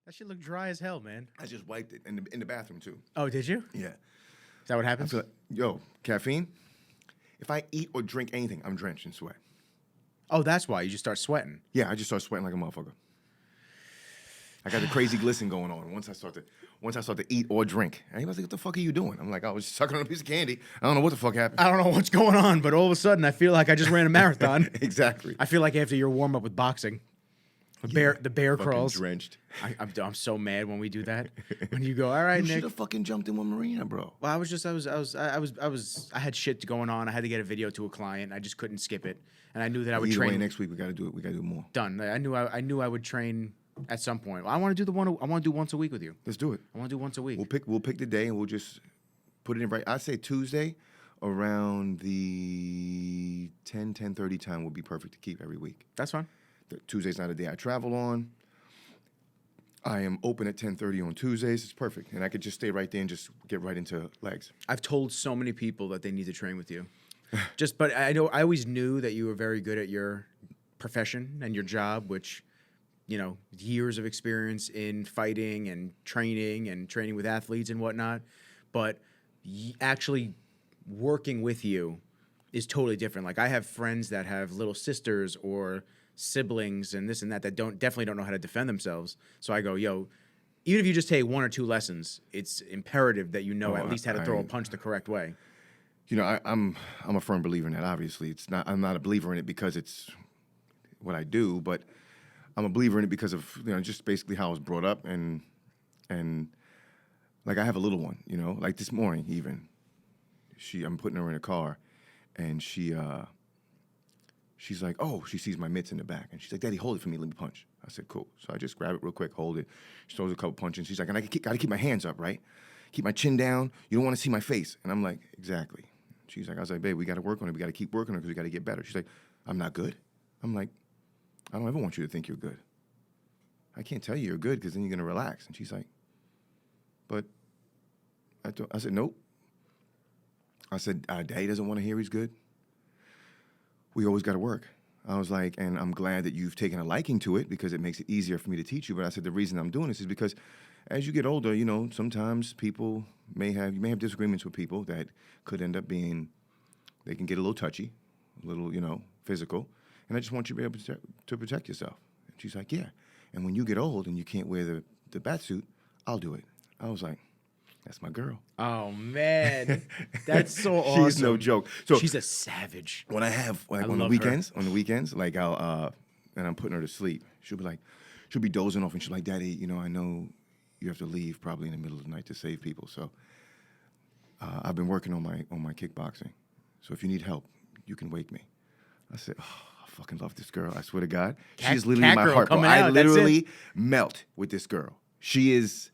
That shit looked dry as hell, man. I just wiped it in the bathroom too. Oh, did you? Yeah. Is that what I happens? feel like, yo, caffeine. If I eat or drink anything, I'm drenched in sweat. Oh, that's why you just start sweating. Yeah, I just start sweating like a motherfucker. I got the crazy glisten going on once I start to eat or drink. And he was like, "What the fuck are you doing?" I'm like, "I was sucking on a piece of candy. I don't know what the fuck happened." I don't know what's going on, but all of a sudden I feel like I just ran a marathon. Exactly. I feel like after your warm up with boxing, the bear Fucking crawls. drenched. I'm so mad when we do that. When you go, all right, You Nick. should have fucking jumped in one marina, bro. Well, I had shit going on. I had to get a video to a client. I just couldn't skip it, and I knew that I would Either train. way, next week we gotta do it. We gotta do more. Done. I knew I would train at some point. I want to do the one. I want to do once a week with you. Let's do it. I want to do once a week. We'll pick the day and we'll just put it in right. I'd say Tuesday around the 10:30 time would be perfect to keep every week. That's fine. Tuesday's not a day I travel on. I am open at 10:30 on Tuesdays. It's perfect. And I could just stay right there and just get right into legs. I've told so many people that they need to train with you. But I always knew that you were very good at your profession and your job, which, years of experience in fighting and training with athletes and whatnot. But actually working with you is totally different. Like, I have friends that have little sisters or siblings and this and that definitely don't know how to defend themselves. So I go, yo, even if you just take one or two lessons, it's imperative that you know at least how to throw a punch the correct way. I'm a firm believer in that. Obviously, I'm not a believer in it because it's what I do, but I'm a believer in it because of just basically how I was brought up and like I have a little one, like this morning even. I'm putting her in a car, and she's like, oh, she sees my mitts in the back, and she's like, "Daddy, hold it for me, let me punch." I said, "Cool." So I just grab it real quick, hold it. She throws a couple punches. She's like, "And I gotta keep my hands up, right? Keep my chin down. You don't want to see my face." And I'm like, "Exactly." She's like, I was like, "Babe, we got to work on it. We got to keep working on it because we got to get better." She's like, "I'm not good." I'm like, "I don't ever want you to think you're good. I can't tell you you're good because then you're gonna relax." And she's like, "But," I said, "Nope." I said, "Daddy doesn't want to hear he's good. We always got to work." I was like, and I'm glad that you've taken a liking to it because it makes it easier for me to teach you. But I said, the reason I'm doing this is because as you get older, sometimes you may have disagreements with people that could end up being, they can get a little touchy, a little, physical. And I just want you to be able to protect yourself. And she's like, "Yeah. And when you get old and you can't wear the bat suit, I'll do it." I was like, that's my girl. Oh, man. That's so awesome. She's no joke. So she's a savage. when I have I on the love weekends, like I'll and I'm putting her to sleep, she'll be dozing off and she's like, "Daddy, I know you have to leave probably in the middle of the night to save people. So I've been working on my kickboxing. So if you need help, you can wake me." I said, "Oh, I fucking love this girl. I swear to God. She's literally my heart, bro. I literally melt with this girl. She's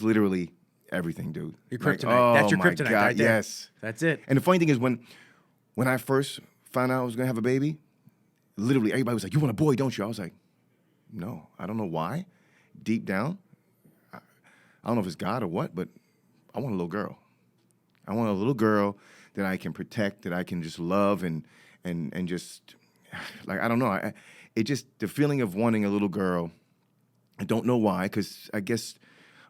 literally everything, dude. Your kryptonite. That's your kryptonite right there. Yes. That's it. And the funny thing is when I first found out I was going to have a baby, literally everybody was like, "You want a boy, don't you?" I was like, "No, I don't know why. Deep down, I don't know if it's God or what, but I want a little girl. I want a little girl that I can protect, that I can just love and just, like, I don't know. It just, the feeling of wanting a little girl, I don't know why, because I guess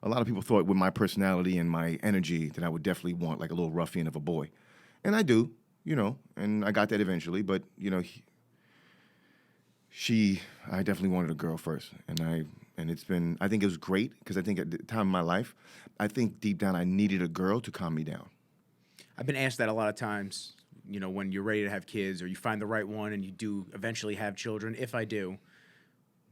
a lot of people thought with my personality and my energy that I would definitely want like a little ruffian of a boy. And I do, and I got that eventually, but, I definitely wanted a girl first. And it's been, I think it was great because I think at the time of my life, I think deep down I needed a girl to calm me down. I've been asked that a lot of times, when you're ready to have kids or you find the right one and you do eventually have children. If I do,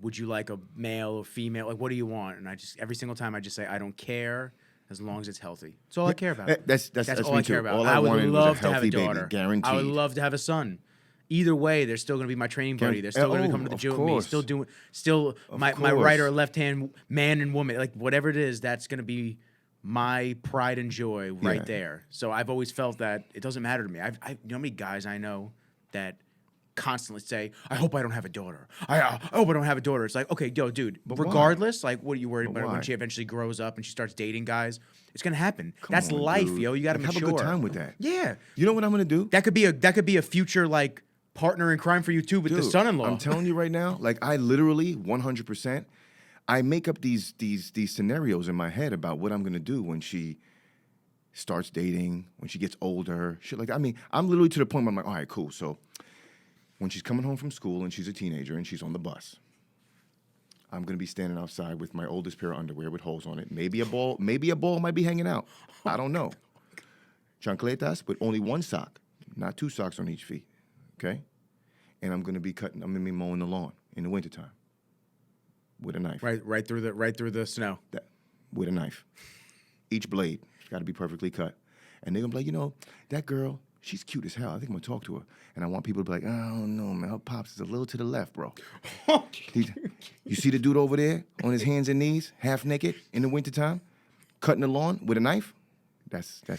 would you like a male or female? Like, what do you want? And every single time I just say, I don't care as long as it's healthy. That's all I care about. That's all I care about. All I would wanted love was a to have a healthy daughter. baby, guaranteed. I would love to have a son. Either way, they're still going to be my training buddy. They're still going to come to the gym with me. Still my right or left hand man and woman. Like, whatever it is, that's going to be my pride and joy right there. So I've always felt that it doesn't matter to me. You know how many guys I know that constantly say, "I hope I don't have a daughter. I hope I don't have a daughter." It's like, okay, yo, dude, but regardless, like, what are you worried about when she eventually grows up and she starts dating guys? It's gonna happen. That's life, dude. Yo. You gotta mature. Have a good time with that. Yeah. You know what I'm gonna do? That could be a future like partner in crime for you too with the son-in-law. I'm telling you right now, like I literally 100%. I make up these scenarios in my head about what I'm gonna do when she starts dating, when she gets older, shit like that. I mean, I'm literally to the point where I'm like, all right, cool. So when she's coming home from school and she's a teenager and she's on the bus, I'm gonna be standing outside with my oldest pair of underwear with holes on it. Maybe a ball might be hanging out. I don't know. Chancletas, but only one sock, not 2 socks on each feet. Okay? And I'm gonna be mowing the lawn in the wintertime with a knife. Right through the snow. With a knife. Each blade has got to be perfectly cut. And they're gonna be like, that girl, she's cute as hell. I think I'm gonna talk to her. And I want people to be like, I don't know, man. Her pops is a little to the left, bro. You see the dude over there on his hands and knees, half naked in the wintertime, cutting the lawn with a knife? That's her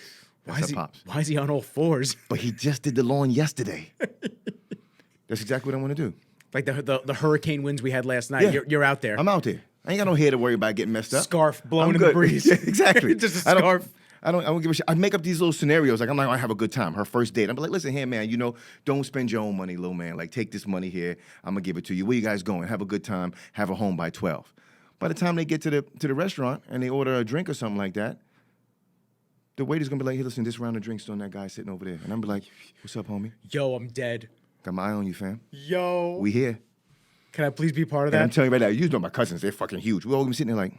pops. Why is he on all fours? But he just did the lawn yesterday. That's exactly what I want to do. Like the hurricane winds we had last night. Yeah. You're out there. I'm out there. I ain't got no hair to worry about getting messed up. Scarf blowing in good. the breeze. Yeah, exactly. Just a scarf. I don't give a shit. I make up these little scenarios. Like, I'm like, I have a good time. Her first date. I'm like, listen here, man, don't spend your own money, little man. Like, take this money here. I'm going to give it to you. Where you guys going? Have a good time. Have a home by 12. By the time they get to the restaurant and they order a drink or something like that, the waiter's going to be like, hey, listen, this round of drinks on that guy sitting over there. And I'm be like, what's up, homie? Yo, I'm dead. Got my eye on you, fam. Yo. We here. Can I please be part of And that? I'm telling you right now, you know my cousins, they're fucking huge. We all gonna be sitting there like,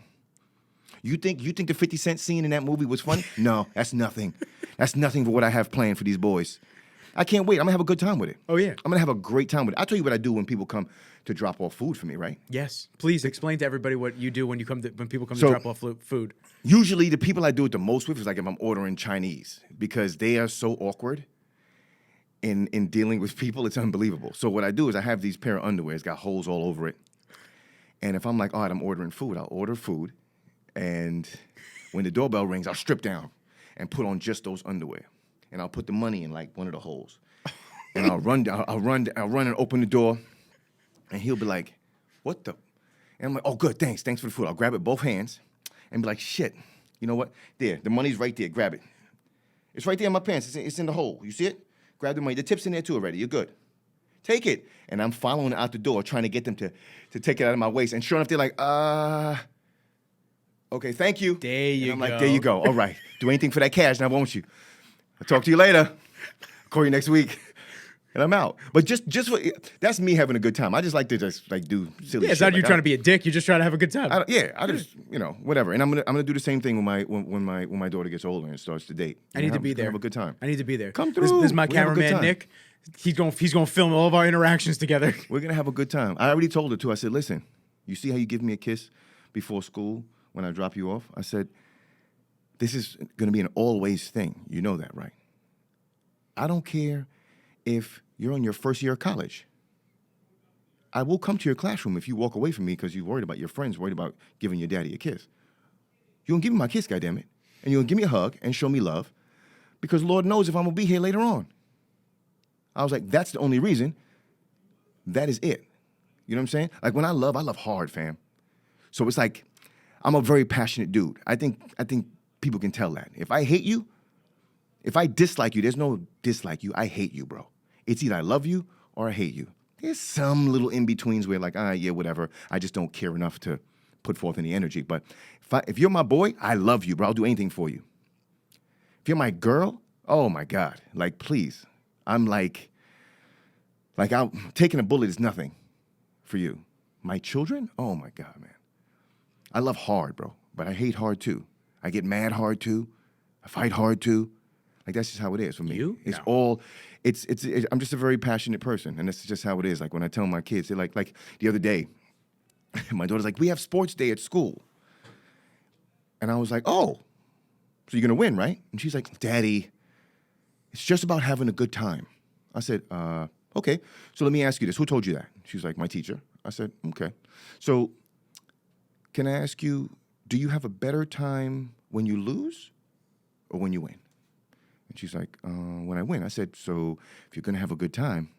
you think the 50 Cent scene in that movie was funny? No, that's nothing. That's nothing for what I have planned for these boys. I can't wait. I'm gonna have a good time with it. Oh, yeah. I'm gonna have a great time with it. I'll tell you what I do when people come to drop off food for me, right? Yes. Please explain to everybody what you do when people come to So- drop off food. Usually the people I do it the most with is like if I'm ordering Chinese, because they are so awkward in dealing with people, it's unbelievable. So what I do is I have these pair of underwear, it's got holes all over it. And if I'm like, all right, I'm ordering food, I'll order food. And when the doorbell rings, I'll strip down and put on just those underwear. And I'll put the money in like one of the holes. And I'll run and open the door. And he'll be like, what the? And I'm like, oh, good, thanks for the food. I'll grab it both hands and be like, shit, you know what? There, the money's right there, grab it. It's right there in my pants, it's in the hole. You see it? Grab the money. The tip's in there too already. You're good. Take it. And I'm following out the door, trying to get them to take it out of my waist. And sure enough, they're like, okay, thank you. There you and I'm go. like, there you go. All right. Do anything for that cash now, won't you? I'll talk to you later. Call you next week. And I'm out. But just that's me having a good time. I just like to just like do silly shit. Yeah, it's not like, you trying to be a dick. You're just trying to have a good time. I just whatever. And I'm gonna do the same thing when my daughter gets older and starts to date. I need to be there. Have a good time. I need to be there. Come This through. is my We have a good cameraman, time. Nick. He's going to film all of our interactions together. We're gonna have a good time. I already told her too. I said, listen, you see how you give me a kiss before school when I drop you off? I said, this is gonna be an always thing. You know that, right? I don't care if you're in your first year of college. I will come to your classroom if you walk away from me because you're worried about your friends, worried about giving your daddy a kiss. You're gonna give me my kiss, goddammit. And you're gonna give me a hug and show me love, because Lord knows if I'm gonna be here later on. I was like, that's the only reason. That is it. You know what I'm saying? Like when I love hard, fam. So it's like, I'm a very passionate dude. I think people can tell that. If I hate you, if I dislike you, there's no dislike you. I hate you, bro. It's either I love you or I hate you. There's some little in-betweens where like, yeah, whatever. I just don't care enough to put forth any energy. But if you're my boy, I love you, bro. I'll do anything for you. If you're my girl, oh my God. Like, please. I'm like taking a bullet is nothing for you. My children? Oh my God, man. I love hard, bro. But I hate hard too. I get mad hard too. I fight hard too. Like that's just how it is for me. You? It's No. all. It's. I'm just a very passionate person, and that's just how it is. Like when I tell my kids, they're like the other day, my daughter's like, we have sports day at school, and I was like, oh, so you're gonna win, right? And she's like, Daddy, it's just about having a good time. I said, okay. So let me ask you this: who told you that? She's like, my teacher. I said, okay. So can I ask you, do you have a better time when you lose or when you win? And she's like, when I win. I said, so if you're going to have a good time,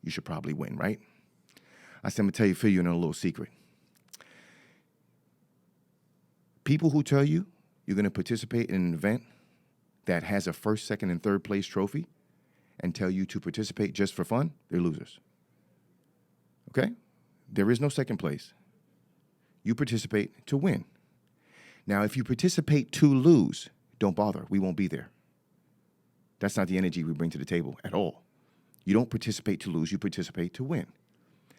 you should probably win, right? I said, I'm going to fill you in a little secret. People who tell you you're going to participate in an event that has a first, second, and third place trophy and tell you to participate just for fun, they're losers. Okay? There is no second place. You participate to win. Now, if you participate to lose, don't bother. We won't be there. That's not the energy we bring to the table at all. You don't participate to lose. You participate to win.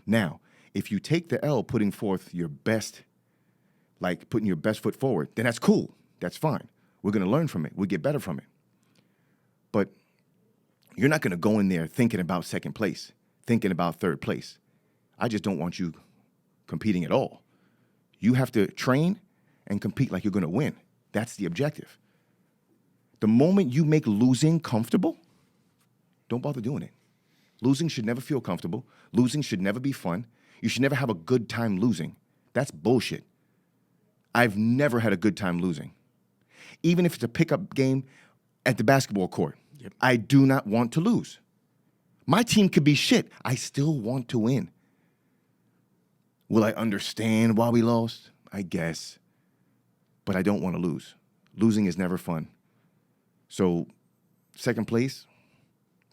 Now, if you take the L, putting forth your best, like putting your best foot forward, then that's cool. That's fine. We're going to learn from it. We'll get better from it. But you're not going to go in there thinking about second place, thinking about third place. I just don't want you competing at all. You have to train and compete like you're going to win. That's the objective. The moment you make losing comfortable, don't bother doing it. Losing should never feel comfortable. Losing should never be fun. You should never have a good time losing. That's bullshit. I've never had a good time losing. Even if it's a pickup game at the basketball court, I do not want to lose. My team could be shit. I still want to win. Will I understand why we lost? I guess. But I don't want to lose. Losing is never fun. So, second place,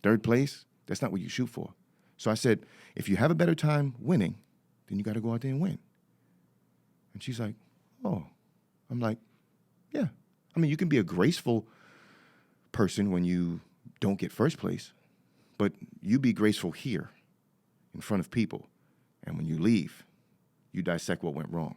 third place, that's not what you shoot for. So I said, if you have a better time winning, then you got to go out there and win. And she's like, oh. I'm like, yeah. I mean, you can be a graceful person when you don't get first place, but you be graceful here in front of people. And when you leave, you dissect what went wrong.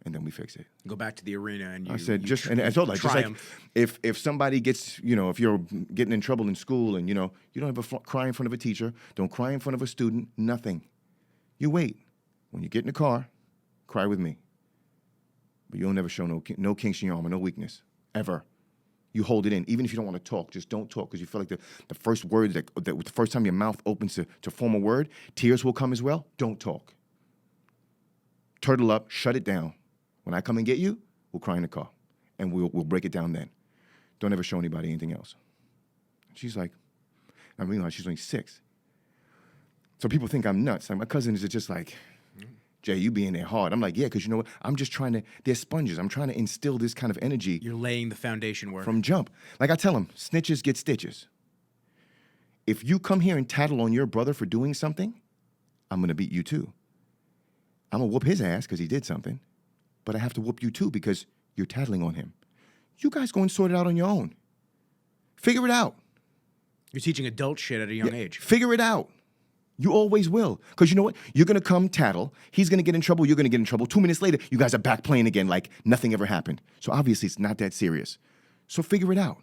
And then we fix it. Go back to the arena and you. I said, and I told her, just like if somebody gets, if you're getting in trouble in school and, you don't ever cry in front of a teacher, don't cry in front of a student, nothing. You wait. When you get in the car, cry with me. But you'll never show no kinks in your arm or no weakness, ever. You hold it in. Even if you don't want to talk, just don't talk because you feel like the first word, that the first time your mouth opens to form a word, tears will come as well. Don't talk. Turtle up, shut it down. When I come and get you, we'll cry in the car, and we'll break it down then. Don't ever show anybody anything else. She's like, I realize she's only 6. So people think I'm nuts. Like my cousin is just like, Jay, you being there hard. I'm like, yeah, because you know what? I'm just trying to, they're sponges. I'm trying to instill this kind of energy. You're laying the foundation work. From jump. Like I tell them, snitches get stitches. If you come here and tattle on your brother for doing something, I'm going to beat you too. I'm going to whoop his ass because he did something. But I have to whoop you too because you're tattling on him. You guys go and sort it out on your own. Figure it out. You're teaching adult shit at a young age. Figure it out. You always will. Because you know what? You're going to come tattle. He's going to get in trouble. You're going to get in trouble. 2 minutes later, you guys are back playing again like nothing ever happened. So obviously, it's not that serious. So figure it out.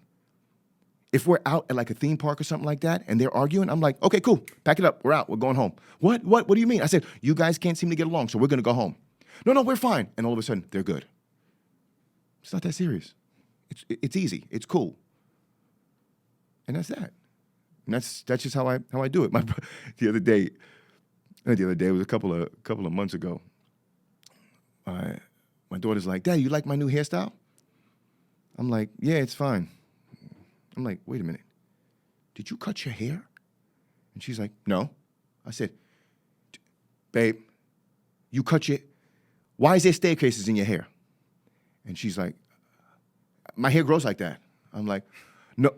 If we're out at like a theme park or something like that and they're arguing, I'm like, okay, cool. Pack it up. We're out. We're going home. What do you mean? I said, you guys can't seem to get along, so we're going to go home. No, we're fine. And all of a sudden, they're good. It's not that serious. It's easy. It's cool. And that's that. And that's just how I do it. The other day, it was a couple of months ago. My daughter's like, Dad, you like my new hairstyle? I'm like, yeah, it's fine. I'm like, wait a minute. Did you cut your hair? And she's like, no. I said, babe, you cut your... Why is there staircases in your hair? And she's like, my hair grows like that. I'm like, no.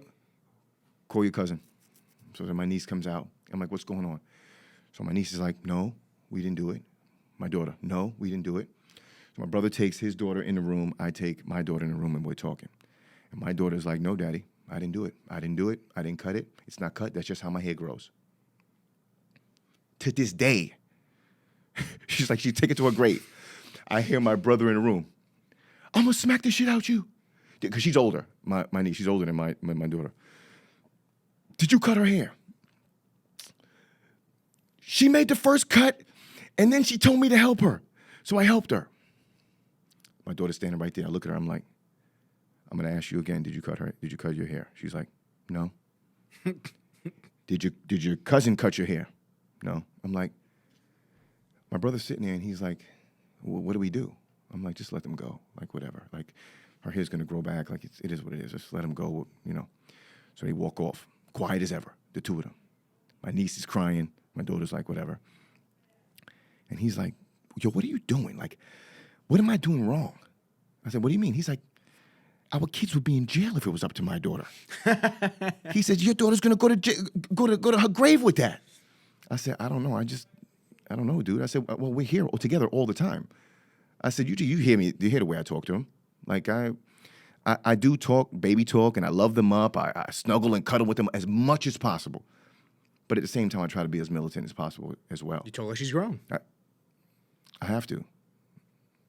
Call your cousin. So then my niece comes out. I'm like, what's going on? So my niece is like, no, we didn't do it. My daughter, no, we didn't do it. So my brother takes his daughter in the room. I take my daughter in the room, and we're talking. And my daughter's like, no, Daddy, I didn't do it. I didn't do it. I didn't cut it. It's not cut. That's just how my hair grows. To this day, she's like, she take it to her grave. I hear my brother in the room. I'm going to smack the shit out you. Because she's older. My niece, she's older than my daughter. Did you cut her hair? She made the first cut, and then she told me to help her. So I helped her. My daughter's standing right there. I look at her. I'm like, I'm going to ask you again. Did you cut your hair? She's like, no. Did your cousin cut your hair? No. I'm like, my brother's sitting there, and he's like, well, what do we do? I'm like, just let them go. Like, whatever. Like, her hair's going to grow back. Like, it is what it is. Just let them go, So they walk off. Quiet as ever, the two of them. My niece is crying. My daughter's like, whatever. And he's like, yo, what are you doing? Like, what am I doing wrong? I said, what do you mean? He's like, our kids would be in jail if it was up to my daughter. He said, your daughter's going to go to her grave with that. I said, I don't know. I don't know, dude. I said, well, we're here together all the time. I said, you hear me? You hear the way I talk to him? Like I do talk, baby talk, and I love them up. I snuggle and cuddle with them as much as possible. But at the same time, I try to be as militant as possible as well. You told her she's grown. I have to.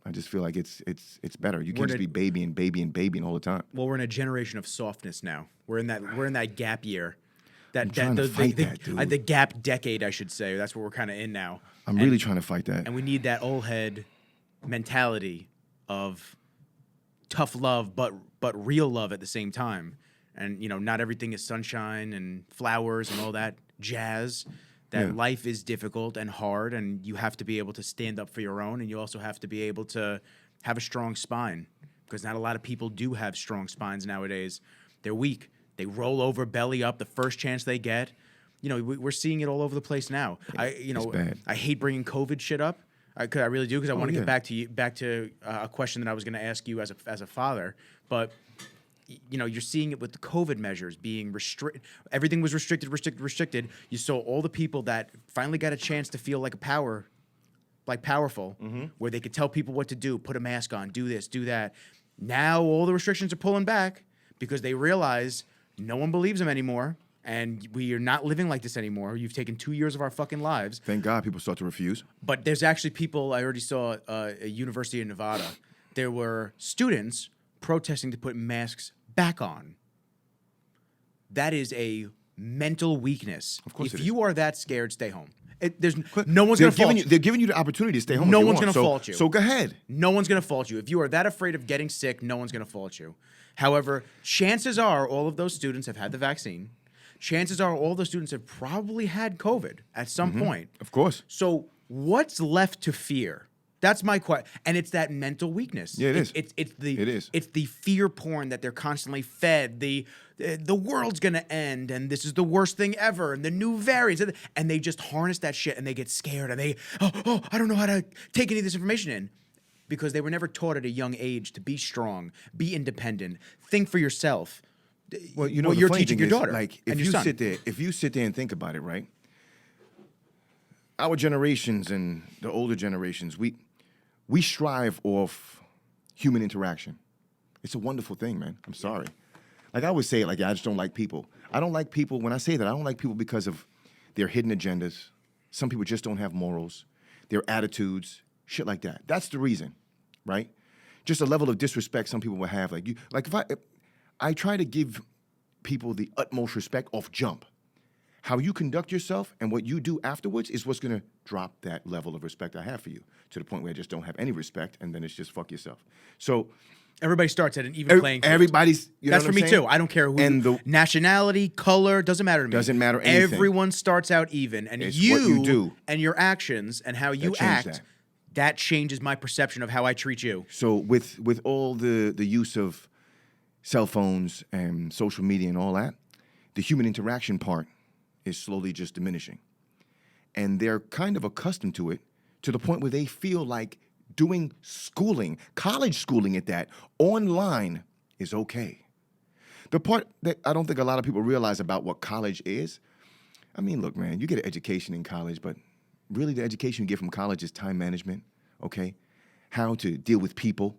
I just feel like it's better. You can't just be babying all the time. Well, we're in a generation of softness now. We're in that gap year. The gap decade, I should say. That's what we're kind of in now. I'm really trying to fight that. And we need that old head mentality of tough love, but real love at the same time. And, not everything is sunshine and flowers and all that jazz. That life is difficult and hard, and you have to be able to stand up for your own, and you also have to be able to have a strong spine, because not a lot of people do have strong spines nowadays. They're weak. They roll over, belly up, the first chance they get. We're seeing it all over the place now. It's bad. I hate bringing COVID shit up. I really do, because I want to get back to a question that I was going to ask you as a father. But you're seeing it with the COVID measures being restricted. Everything was restricted. You saw all the people that finally got a chance to feel like powerful, where they could tell people what to do, put a mask on, do this, do that. Now all the restrictions are pulling back because they realize no one believes them anymore, and we are not living like this anymore. You've taken 2 years of our fucking lives. Thank God people start to refuse. But there's actually people, I already saw a University of Nevada. There were students protesting to put masks back on. That is a mental weakness. Of course if it you are that scared, stay home. No one's going to fault you. They're giving you the opportunity to stay home. No one's going to fault you. So go ahead. No one's going to fault you. If you are that afraid of getting sick, no one's going to fault you. However, chances are all of those students have had the vaccine. Chances are all those students have probably had COVID at some point. Of course. So what's left to fear? That's my question, and it's that mental weakness. Yeah, it is. It's the fear porn that they're constantly fed. The world's gonna end, and this is the worst thing ever, and the new variants, and they just harness that shit, and they get scared, and they I don't know how to take any of this information in, because they were never taught at a young age to be strong, be independent, think for yourself. Well, you're teaching your daughter, like and your son. if you sit there and think about it, right? Our generations and the older generations, we strive off human interaction. It's a wonderful thing, man. I'm sorry. Like I always say, I just don't like people. I don't like people. When I say that, I don't like people because of their hidden agendas. Some people just don't have morals, their attitudes, shit like that. That's the reason, right? Just a level of disrespect some people will have. If I try to give people the utmost respect off jump. How you conduct yourself and what you do afterwards is what's going to drop that level of respect I have for you to the point where I just don't have any respect, and then it's just fuck yourself. So everybody starts at an even playing field. Everybody's. That's for me too. I don't care who. Nationality, color, doesn't matter to me. Doesn't matter anything. Everyone starts out even, and it's what you do and your actions and how you act. That changes my perception of how I treat you. So with all the use of cell phones and social media and all that, the human interaction part is slowly just diminishing. And they're kind of accustomed to it to the point where they feel like doing schooling, college schooling at that, online is okay. The part that I don't think a lot of people realize about what college is, I mean, look, man, you get an education in college, but really the education you get from college is time management, okay? How to deal with people,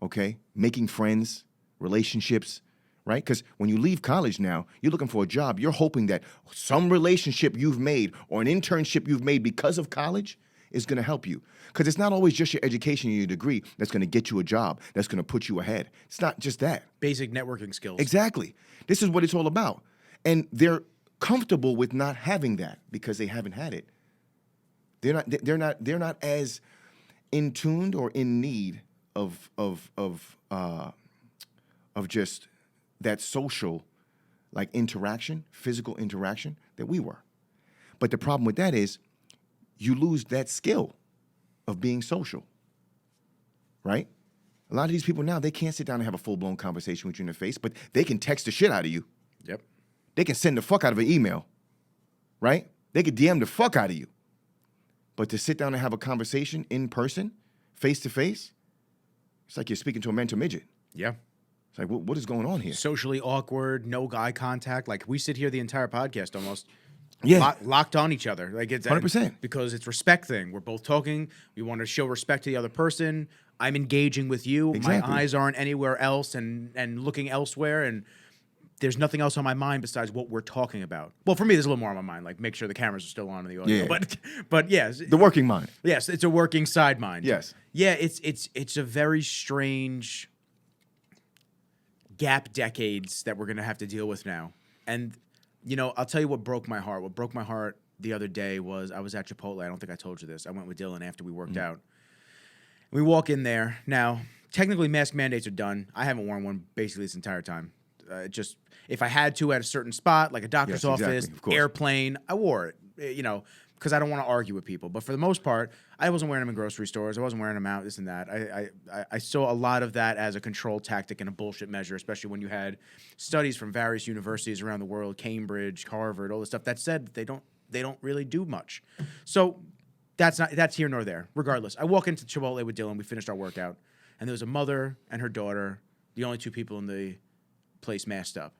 okay? Making friends, relationships, right? Because when you leave college now, you're looking for a job. You're hoping that some relationship you've made or an internship you've made because of college is going to help you. Because it's not always just your education and your degree that's going to get you a job, that's going to put you ahead. It's not just that. Basic networking skills. Exactly. This is what it's all about. And they're comfortable with not having that because they haven't had it. They're not as in tuned or in need of just that social, interaction, physical interaction that we were. But the problem with that is you lose that skill of being social, right? A lot of these people now, they can't sit down and have a full-blown conversation with you in the face, but they can text the shit out of you. Yep. They can send the fuck out of an email, right? They could DM the fuck out of you. But to sit down and have a conversation in person, face-to-face, it's like you're speaking to a mental midget. Yeah. It's like, what is going on here? Socially awkward, no eye contact. Like, we sit here the entire podcast almost Yeah. locked on each other. Like it's 100%. because it's respect thing. We're both talking. We want to show respect to the other person. I'm engaging with you. Exactly. My eyes aren't anywhere else and looking elsewhere. And there's nothing else on my mind besides what we're talking about. Well, for me, there's a little more on my mind. Like make sure the cameras are still on in the audio. Yeah. But yes, The working mind. yes, it's a working side mind. Yes. Yeah, it's a very strange gap decades that we're gonna have to deal with now. And you know, I'll tell you what broke my heart. What broke my heart the other day was I was at Chipotle. I don't think I told you this. I went with Dylan after we worked out. We walk in there. Now, technically, mask mandates are done. I haven't worn one basically this entire time. Just if I had to at a certain spot, like a doctor's Yes, office, exactly, of course. airplane, I wore it. You know, because I don't want to argue with people. But for the most part, I wasn't wearing them in grocery stores. I wasn't wearing them out, this and that. I saw a lot of that as a control tactic and a bullshit measure, especially when you had studies from various universities around the world, Cambridge, Harvard, all this stuff that said that they don't really do much. So that's here nor there. Regardless, I walk into Chipotle with Dylan. We finished our workout, and there was a mother and her daughter, the only two people in the place masked up.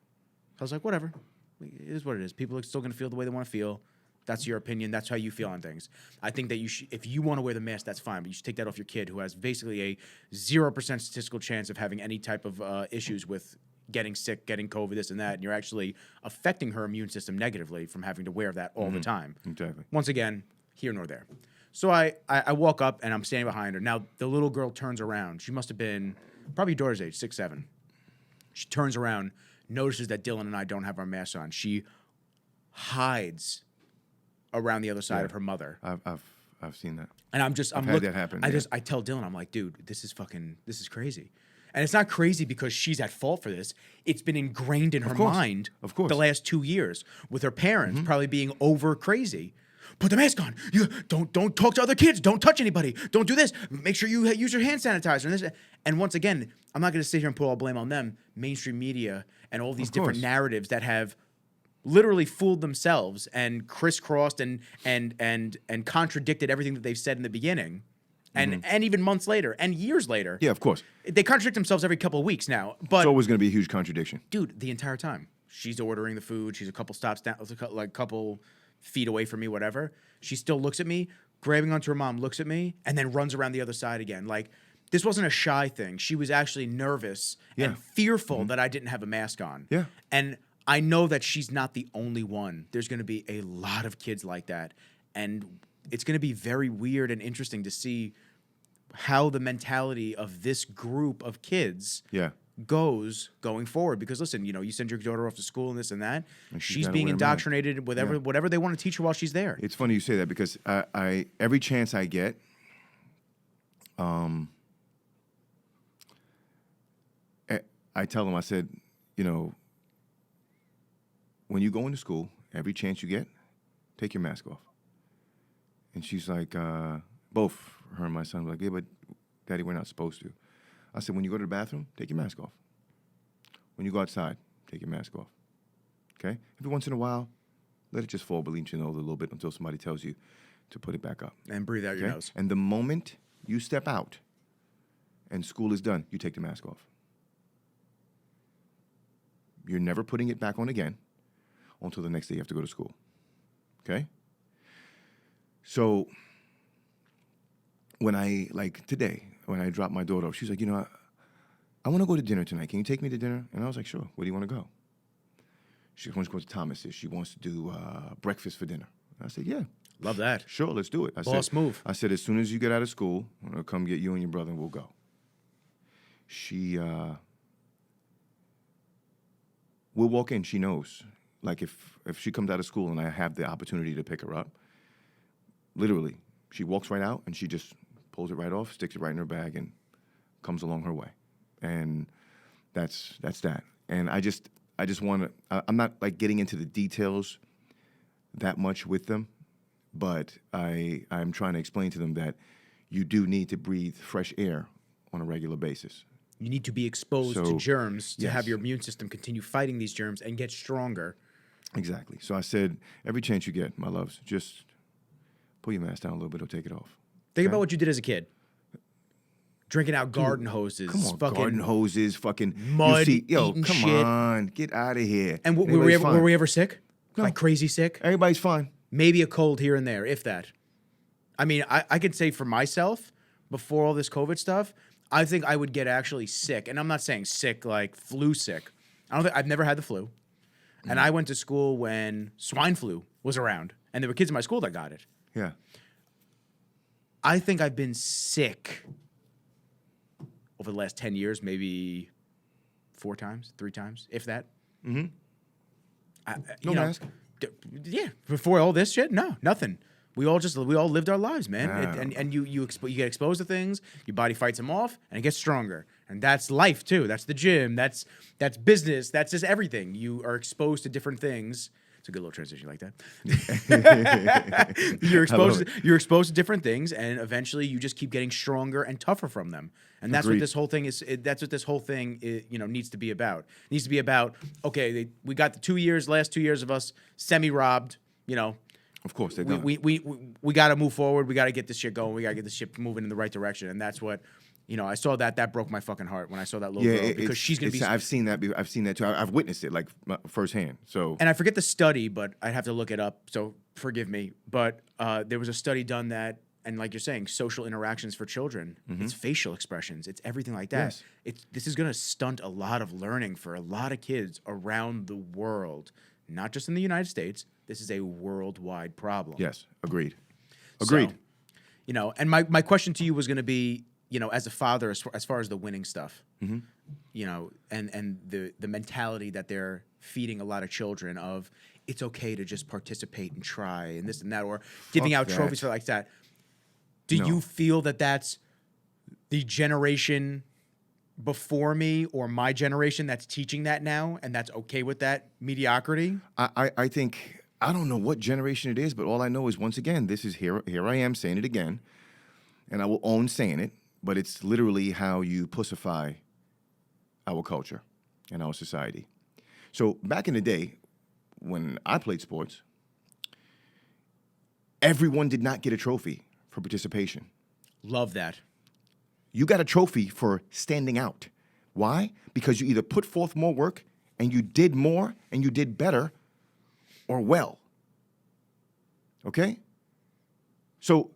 I was like, whatever. It is what it is. People are still going to feel the way they want to feel. That's your opinion. That's how you feel on things. I think that if you want to wear the mask, that's fine. But you should take that off your kid, who has basically a 0% statistical chance of having any type of issues with getting sick, getting COVID, this and that. And you're actually affecting her immune system negatively from having to wear that all the time. Exactly. Once again, here nor there. So I walk up and I'm standing behind her. Now, the little girl turns around. She must have been probably your daughter's age, 6, 7. She turns around, notices that Dylan and I don't have our masks on. She hides around the other side of her mother. I've seen that. And I'm had that happen, yeah. I tell Dylan, I'm like, dude, this is crazy. And it's not crazy because she's at fault for this. It's been ingrained in her mind Of course. the last 2 years with her parents probably being over crazy. Put the mask on. You don't talk to other kids. Don't touch anybody. Don't do this. Make sure you use your hand sanitizer. And this. And once again, I'm not going to sit here and put all blame on them. Mainstream media and all these different narratives that have literally fooled themselves and crisscrossed and contradicted everything that they've said in the beginning, and even months later and years later. Yeah, of course. They contradict themselves every couple of weeks now. But It's always going to be a huge contradiction. dude, the entire time she's ordering the food, she's a couple stops down, like a couple feet away from me, whatever. She still looks at me, grabbing onto her mom, looks at me, and then runs around the other side again. Like, this wasn't a shy thing. She was actually nervous and fearful that I didn't have a mask on. Yeah. And I know that she's not the only one. There's going to be a lot of kids like that. And it's going to be very weird and interesting to see how the mentality of this group of kids goes going forward. Because listen, you know, you send your daughter off to school and this and that. And she's gotta being wear a mask. indoctrinated with whatever they want to teach her while she's there. It's funny you say that because I every chance I get, I tell them, I said, you know, when you go into school, every chance you get, take your mask off. And she's like, both her and my son were like, yeah, but Daddy, we're not supposed to. I said, when you go to the bathroom, take your mask off. When you go outside, take your mask off. Okay? Every once in a while, let it just fall beneath your nose a little bit until somebody tells you to put it back up. And breathe out your nose. And the moment you step out and school is done, you take the mask off. You're never putting it back on again until the next day you have to go to school. Okay? So when today, when I dropped my daughter off, she's like, you know, I want to go to dinner tonight. Can you take me to dinner? And I was like, sure. Where do you want to go? She wants to go to Thomas's. She wants to do breakfast for dinner. I said, yeah. Love that. Sure, let's do it. Boss move. I said, as soon as you get out of school, I'm going to come get you and your brother and we'll go. She, we'll walk in. She knows. Like if she comes out of school and I have the opportunity to pick her up, literally, she walks right out and she just pulls it right off, sticks it right in her bag and comes along her way. And that's that. And I just want to, I'm not like getting into the details that much with them, but I'm trying to explain to them that you do need to breathe fresh air on a regular basis. You need to be exposed to germs to yes. have your immune system continue fighting these germs and get stronger. Exactly. So I said, every chance you get, my loves, just pull your mask down a little bit or take it off. Think about what you did as a kid. Drinking out garden hoses. Come on, fucking garden hoses, fucking mud, yo, eating come shit. on, get out of here. And were we ever sick? No. Like crazy sick? Everybody's fine. Maybe a cold here and there, if that. I mean, I could say for myself, before all this COVID stuff, I think I would get actually sick. And I'm not saying sick like flu sick. I've never had the flu. And I went to school when swine flu was around. And there were kids in my school that got it. Yeah. I think I've been sick over the last 10 years, maybe 4 times, 3 times, if that. Mm-hmm. No mask? Yeah. Before all this shit, no, nothing. We all lived our lives, man. Wow. And you get exposed to things, your body fights them off, and it gets stronger. And that's life too. That's the gym. That's business. That's just everything. You are exposed to different things. It's a good little transition like that. You're exposed to different things, and eventually you just keep getting stronger and tougher from them. And that's Agreed. what this whole thing is. That's what this whole thing needs to be about. It needs to be about. Okay, we got the last 2 years of us semi-robbed. Of course, they're done. We got to move forward. We got to get this shit going. We got to get this shit moving in the right direction. And that's what, I saw that broke my fucking heart when I saw that little girl because she's gonna be. I've seen that. I've seen that too. I've witnessed it like firsthand. So. And I forget the study, but I'd have to look it up. So forgive me. But there was a study done that, and like you're saying, social interactions for children. Mm-hmm. It's facial expressions. It's everything like that. Yes. This is gonna stunt a lot of learning for a lot of kids around the world, not just in the United States. This is a worldwide problem. Yes, agreed. So, and my question to you was going to be, as a father, as far as the winning stuff, Mm-hmm. And the mentality that they're feeding a lot of children of it's okay to just participate and try and this and that, or giving out trophies for like that. Do you feel that that's the generation before me or my generation that's teaching that now, and that's okay with that mediocrity? I think. I don't know what generation it is, but all I know is, once again, this is here I am saying it again, and I will own saying it, but it's literally how you pussify our culture and our society. So back in the day, when I played sports, everyone did not get a trophy for participation. Love that. You got a trophy for standing out. Why? Because you either put forth more work and you did more and you did better, or well. Okay? So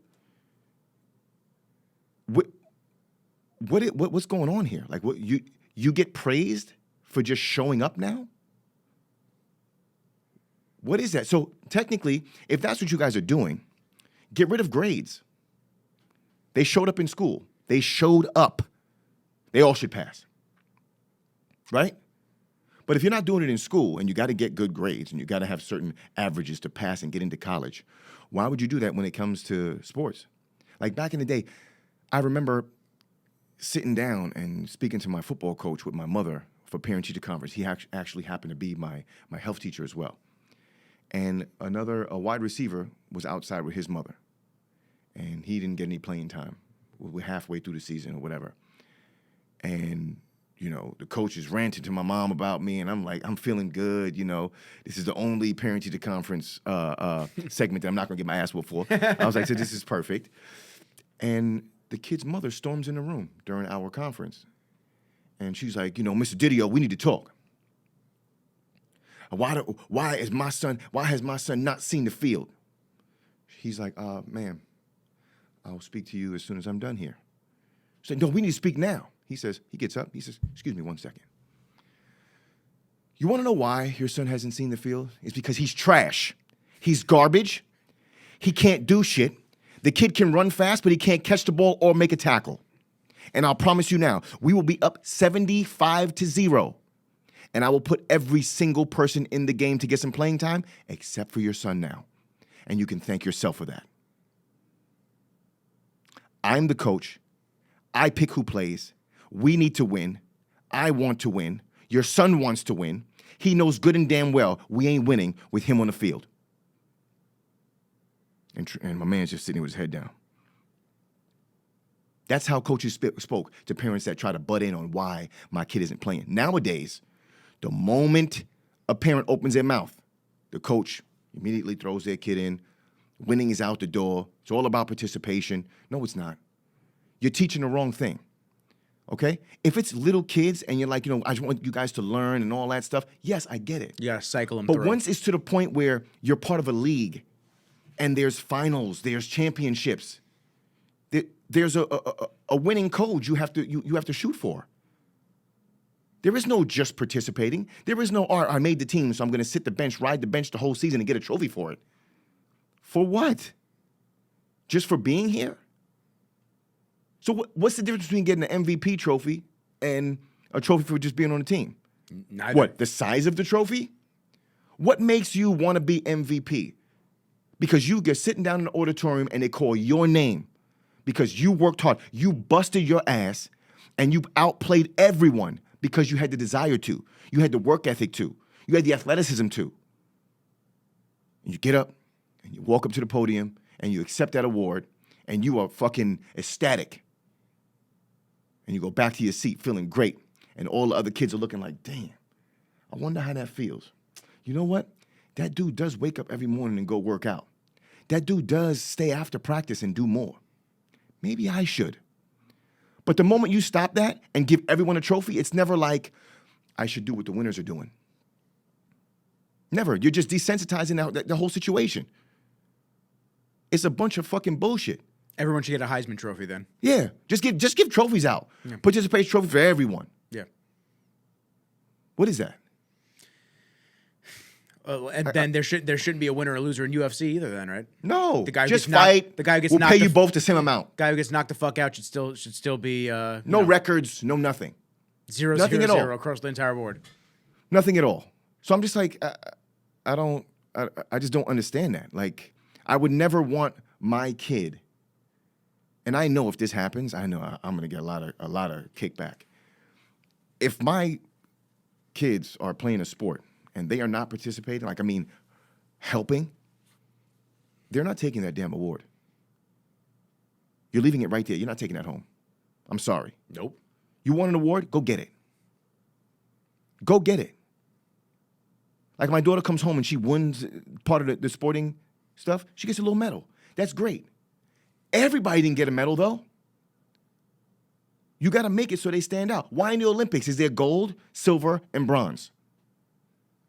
what's going on here? Like, what you get praised for just showing up now? What is that? So technically, if that's what you guys are doing, get rid of grades. They showed up in school. They showed up. They all should pass. Right? But if you're not doing it in school and you got to get good grades and you got to have certain averages to pass and get into college, why would you do that when it comes to sports? Like back in the day, I remember sitting down and speaking to my football coach with my mother for parent-teacher conference. He actually happened to be my health teacher as well. And a wide receiver was outside with his mother. And he didn't get any playing time. We're halfway through the season or whatever. And the coach is ranting to my mom about me, and I'm like, I'm feeling good. This is the only parent-teacher conference segment that I'm not going to get my ass whooped for. I was like, so this is perfect. And the kid's mother storms in the room during our conference. And she's like, Mr. Didio, we need to talk. Why has my son not seen the field? He's like, ma'am, I'll speak to you as soon as I'm done here. She said, no, we need to speak now. He gets up, he says, excuse me 1 second. You want to know why your son hasn't seen the field? It's because he's trash. He's garbage. He can't do shit. The kid can run fast, but he can't catch the ball or make a tackle. And I'll promise you now, we will be up 75-0. And I will put every single person in the game to get some playing time, except for your son now. And you can thank yourself for that. I'm the coach. I pick who plays. We need to win. I want to win. Your son wants to win. He knows good and damn well we ain't winning with him on the field. And my man's just sitting with his head down. That's how coaches spoke to parents that try to butt in on why my kid isn't playing. Nowadays, the moment a parent opens their mouth, the coach immediately throws their kid in. Winning is out the door. It's all about participation. No, it's not. You're teaching the wrong thing. Okay? If it's little kids and you're like, I just want you guys to learn and all that stuff, yes, I get it. You gotta cycle them But through. once it's to the point where you're part of a league and there's finals, there's championships, there's a winning code you have to shoot for. There is no just participating. There is no, all right, I made the team, so I'm going to sit the bench, ride the bench the whole season and get a trophy for it. For what? Just for being here? So what's the difference between getting an MVP trophy and a trophy for just being on the team? Neither. What, the size of the trophy? What makes you want to be MVP? Because you're sitting down in the auditorium and they call your name because you worked hard. You busted your ass and you outplayed everyone because you had the desire to. You had the work ethic to. You had the athleticism to. And you get up and you walk up to the podium and you accept that award and you are fucking ecstatic. And you go back to your seat feeling great. And all the other kids are looking like, damn, I wonder how that feels. You know what? That dude does wake up every morning and go work out. That dude does stay after practice and do more. Maybe I should. But the moment you stop that and give everyone a trophy, it's never like, I should do what the winners are doing. Never. You're just desensitizing the whole situation. It's a bunch of fucking bullshit. Everyone should get a Heisman Trophy then. Yeah. Just give trophies out. Yeah. Participation trophy for everyone. Yeah. What is that? And then there shouldn't be a winner or loser in UFC either then, right? No. The guy who just gets fight. Knocked, the guy who gets we'll knocked pay you both the same amount. Guy who gets knocked the fuck out should still be no records, no nothing. Nothing at all across the entire board. Nothing at all. So I'm just like, I just don't understand that. Like, I would never want my kid, and I know if this happens, I know I'm gonna get a lot of kickback. If my kids are playing a sport and they are not participating, helping, they're not taking that damn award. You're leaving it right there. You're not taking that home. I'm sorry. Nope. You want an award? Go get it. Go get it. Like my daughter comes home and she wins part of the sporting stuff, she gets a little medal. That's great. Everybody didn't get a medal, though. You got to make it so they stand out. Why in the Olympics is there gold, silver, and bronze?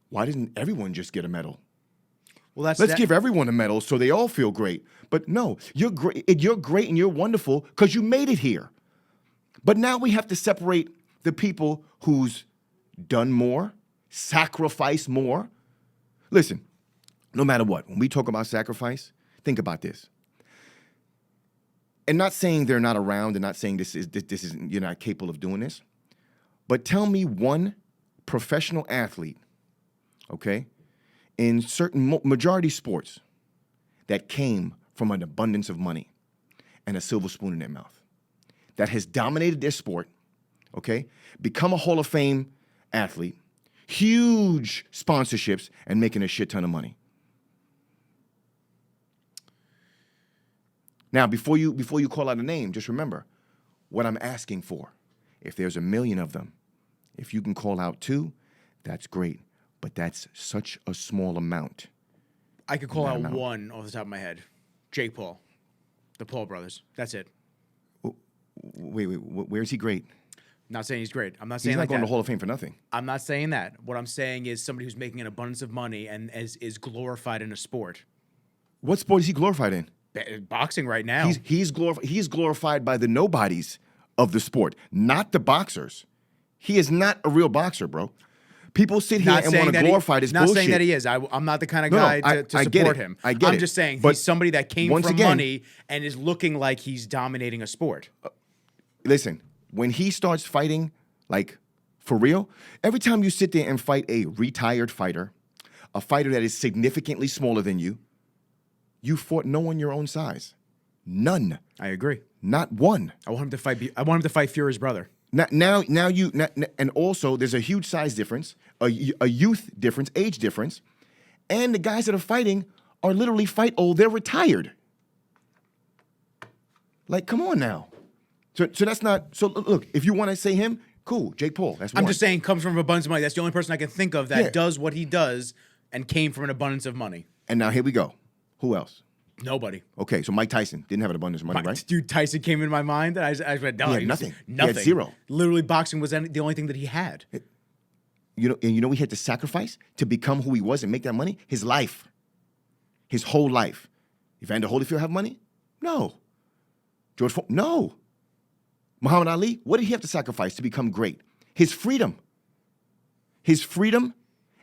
Why doesn't everyone just get a medal? Well, let's give everyone a medal so they all feel great. But no, you're great. You're great and you're wonderful because you made it here. But now we have to separate the people who's done more, sacrificed more. Listen, no matter what, when we talk about sacrifice, think about this. And not saying they're not around and not saying this is you're not capable of doing this, but tell me one professional athlete, okay, in certain majority sports that came from an abundance of money and a silver spoon in their mouth, that has dominated their sport, okay, become a Hall of Fame athlete, huge sponsorships, and making a shit ton of money. Now, before you call out a name, just remember what I'm asking for. If there's 1 million of them, if you can call out 2, that's great. But that's such a small amount. I could call out one off the top of my head. Jake Paul. The Paul brothers. That's it. Wait, where's he great? Not saying he's great. I'm not saying he's not like going that. to Hall of Fame for nothing. I'm not saying that. What I'm saying is somebody who's making an abundance of money and is glorified in a sport. What sport is he glorified in? Boxing right now. He's glorified by the nobodies of the sport, not the boxers. He is not a real boxer, bro. People sit here and want to glorify this bullshit. Not saying that he is. I'm not the kind of guy to support him. I get it. I'm just saying he's somebody that came from money and is looking like he's dominating a sport. Listen, when he starts fighting, like, for real, every time you sit there and fight a retired fighter, a fighter that is significantly smaller than you, you fought no one your own size. None. I agree. Not one. I want him to fight Fury's brother. And also there's a huge size difference, a youth difference, age difference, and the guys that are fighting are literally fight old. They're retired. Like, come on now. So that's not. So look, if you want to say him, cool. Jake Paul. That's one. I'm just saying, comes from an abundance of money. That's the only person I can think of that does what he does and came from an abundance of money. And now here we go. Who else? Nobody. Okay, so Mike Tyson didn't have an abundance of money, right? Dude, Tyson came in my mind. I went, no, He had nothing. He Nothing. had zero. Literally, boxing was the only thing that he had. You know, and you know he had to sacrifice to become who he was and make that money? His life. His whole life. Evander Holyfield have money? No. George Foreman? No. Muhammad Ali? What did he have to sacrifice to become great? His freedom. His freedom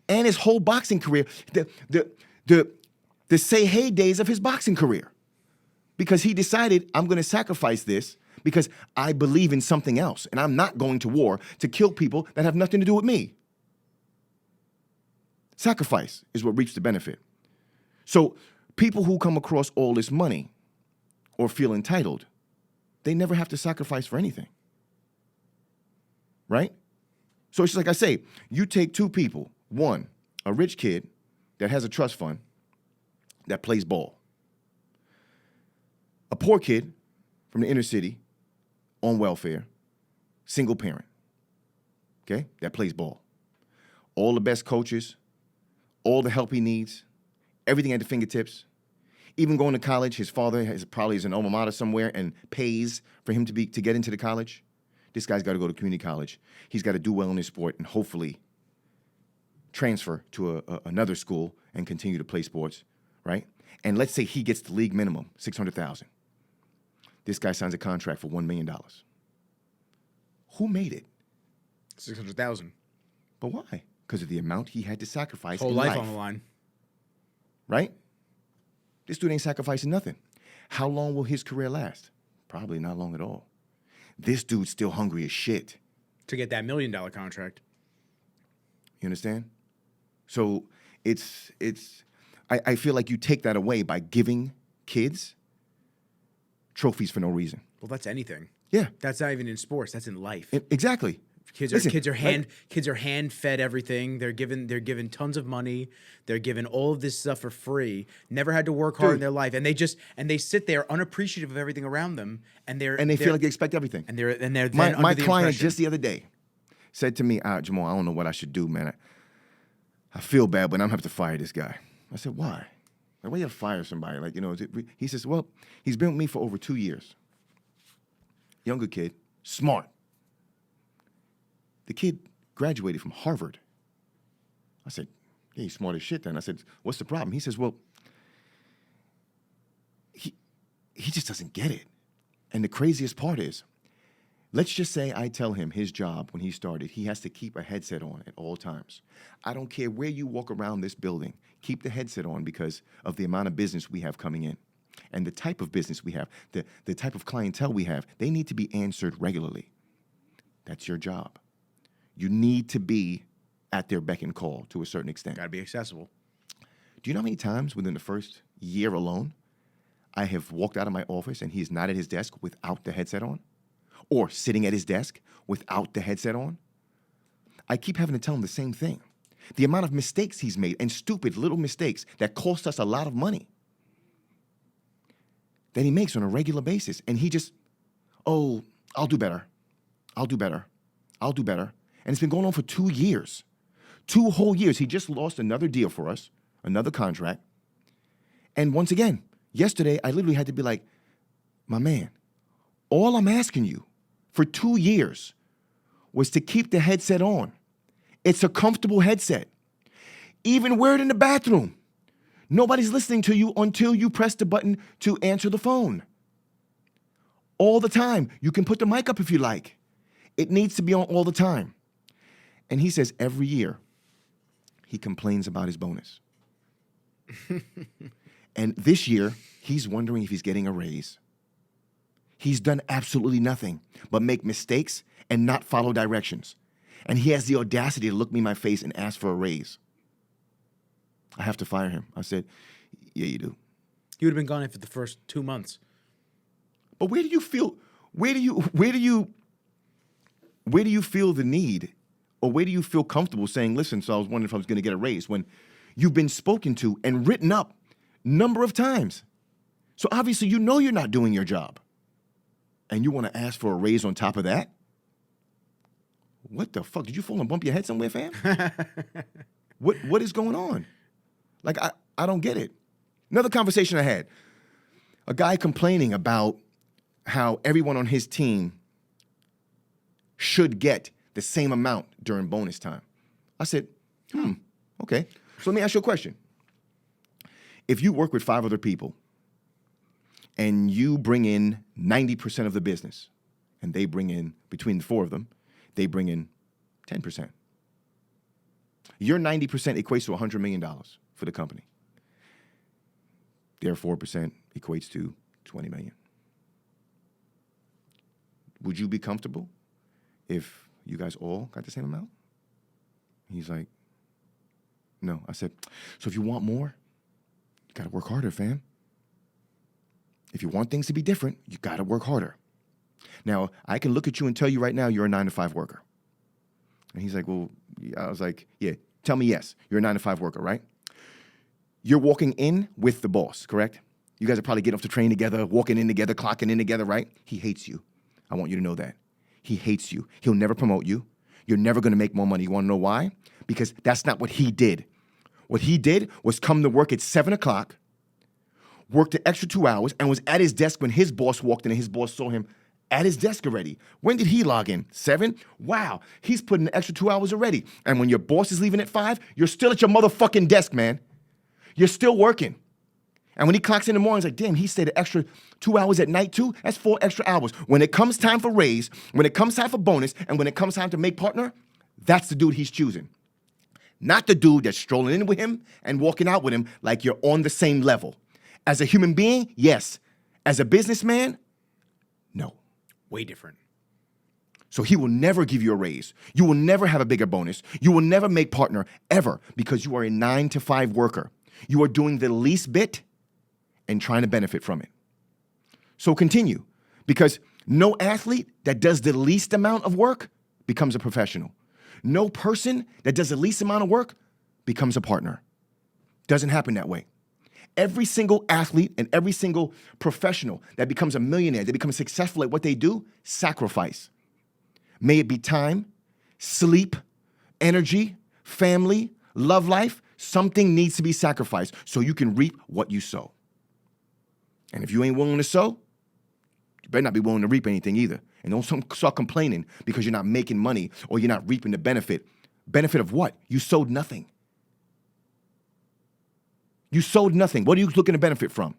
and his whole boxing career. The say hey days of his boxing career. Because he decided, I'm going to sacrifice this because I believe in something else. And I'm not going to war to kill people that have nothing to do with me. Sacrifice is what reaps the benefit. So people who come across all this money or feel entitled, they never have to sacrifice for anything. Right? So it's just like I say, you take two people. One, a rich kid that has a trust fund that plays ball. A poor kid from the inner city on welfare, single parent, okay, that plays ball. All the best coaches, all the help he needs, everything at the fingertips. Even going to college, his father probably is an alma mater somewhere and pays for him to get into the college. This guy's got to go to community college. He's got to do well in his sport and hopefully transfer to another school and continue to play sports, right? And let's say he gets the league minimum, $600,000. This guy signs a contract for $1 million. Who made it? 600,000. But why? Because of the amount he had to sacrifice. Whole in life life on the line. Right? This dude ain't sacrificing nothing. How long will his career last? Probably not long at all. This dude's still hungry as shit. To get that $1 million contract. You understand? So I feel like you take that away by giving kids trophies for no reason. Well, that's anything. Yeah. That's not even in sports. That's in life. Exactly. Kids are hand fed everything. They're given tons of money. They're given all of this stuff for free. Never had to work hard in their life, and they sit there unappreciative of everything around them, and they feel like they expect everything. And they're my client just the other day said to me, Jamal, I don't know what I should do, man. I feel bad, but I'm gonna have to fire this guy. I said, why? Like, why you gotta fire somebody? Like, you know, he says, well, he's been with me for over 2 years. Younger kid, smart. The kid graduated from Harvard. I said, yeah, he's smart as shit then. I said, what's the problem? He says, well, he just doesn't get it. And the craziest part is, let's just say I tell him his job when he started, he has to keep a headset on at all times. I don't care where you walk around this building, keep the headset on because of the amount of business we have coming in. And the type of business we have, the type of clientele we have, they need to be answered regularly. That's your job. You need to be at their beck and call to a certain extent. Got to be accessible. Do you know how many times within the first year alone I have walked out of my office and he's not at his desk without the headset on? Or sitting at his desk without the headset on? I keep having to tell him the same thing. The amount of mistakes he's made, and stupid little mistakes that cost us a lot of money, that he makes on a regular basis. And he just, oh, I'll do better. I'll do better. I'll do better. And it's been going on for 2 years. 2 whole years. He just lost another deal for us, another contract. And once again, yesterday, I literally had to be like, my man, all I'm asking you for 2 years was to keep the headset on. It's a comfortable headset. Even wear it in the bathroom. Nobody's listening to you until you press the button to answer the phone. All the time. You can put the mic up if you like. It needs to be on all the time. And he says every year he complains about his bonus. And this year, he's wondering if he's getting a raise. He's done absolutely nothing but make mistakes and not follow directions. And he has the audacity to look me in my face and ask for a raise. I have to fire him. I said, yeah, you do. You would have been gone for the first 2 months. But where do you feel the need, or where do you feel comfortable saying, listen, so I was wondering if I was going to get a raise, when you've been spoken to and written up number of times? So obviously you know you're not doing your job. And you want to ask for a raise on top of that? What the fuck? Did you fall and bump your head somewhere, fam? What is going on? Like, I don't get it. Another conversation I had. A guy complaining about how everyone on his team should get the same amount during bonus time. I said, okay. So let me ask you a question. If you work with 5 other people and you bring in 90% of the business, and they bring in, between the 4 of them, they bring in 10%. Your 90% equates to $100 million for the company. Their 4% equates to $20 million. Would you be comfortable if you guys all got the same amount? He's like, no. I said, so if you want more, you got to work harder, fam. If you want things to be different, you got to work harder. Now, I can look at you and tell you right now you're a 9-to-5 worker. And he's like, well, I was like, yeah, tell me yes. You're a 9-to-5 worker, right? You're walking in with the boss, correct? You guys are probably getting off the train together, walking in together, clocking in together, right? He hates you. I want you to know that. He hates you. He'll never promote you. You're never going to make more money. You want to know why? Because that's not what he did. What he did was come to work at 7 o'clock, worked the extra 2 hours, and was at his desk when his boss walked in and his boss saw him at his desk already. When did he log in? 7? Wow, he's put in the extra 2 hours already. And when your boss is leaving at 5, you're still at your motherfucking desk, man. You're still working. And when he clocks in the morning, he's like, damn, he stayed an extra 2 hours at night too? That's 4 extra hours. When it comes time for raise, when it comes time for bonus, and when it comes time to make partner, that's the dude he's choosing. Not the dude that's strolling in with him and walking out with him like you're on the same level. As a human being, yes. As a businessman, no. Way different. So he will never give you a raise. You will never have a bigger bonus. You will never make partner ever because you are a 9-to-5 worker. You are doing the least bit and trying to benefit from it. So continue, because no athlete that does the least amount of work becomes a professional. No person that does the least amount of work becomes a partner. Doesn't happen that way. Every single athlete and every single professional that becomes a millionaire, that becomes successful at what they do, sacrifice. May it be time, sleep, energy, family, love life, something needs to be sacrificed so you can reap what you sow. And if you ain't willing to sow, you better not be willing to reap anything either. And don't start complaining because you're not making money or you're not reaping the benefit. Benefit of what? You sowed nothing. You sowed nothing. What are you looking to benefit from?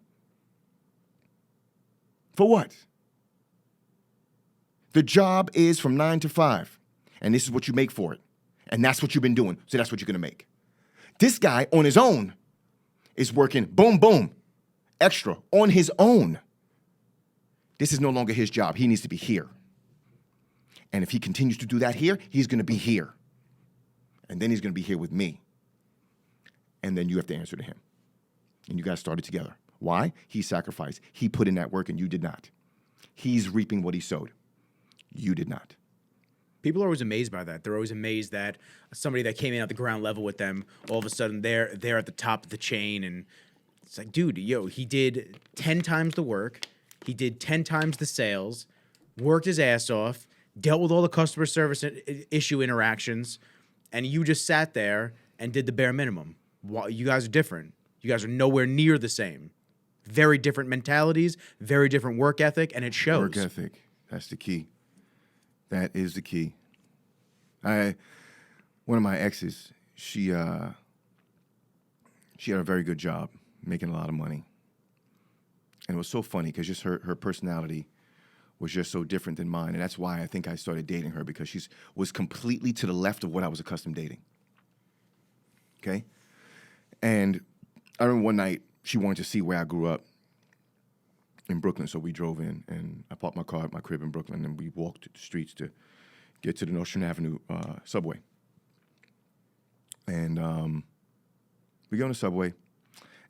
For what? The job is from 9 to 5, and this is what you make for it. And that's what you've been doing, so that's what you're going to make. This guy on his own is working, boom, boom, extra, on his own. This is no longer his job. He needs to be here. And if he continues to do that here, he's going to be here. And then he's going to be here with me. And then you have to answer to him. And you guys started together. Why? He sacrificed. He put in that work and you did not. He's reaping what he sowed. You did not. People are always amazed by that. They're always amazed that somebody that came in at the ground level with them, all of a sudden they're at the top of the chain. And it's like, dude, he did 10 times the work. He did 10 times the sales, worked his ass off, dealt with all the customer service issue interactions, and you just sat there and did the bare minimum. You guys are different. You guys are nowhere near the same. Very different mentalities, very different work ethic, and it shows. Work ethic. That's the key. That is the key. One of my exes, she had a very good job, making a lot of money. And it was so funny because just her personality was just so different than mine. And that's why I think I started dating her, because she was completely to the left of what I was accustomed dating. Okay? And I remember one night she wanted to see where I grew up in Brooklyn. So we drove in and I parked my car at my crib in Brooklyn and we walked the streets to get to the Nostrand Avenue subway. And we go on the subway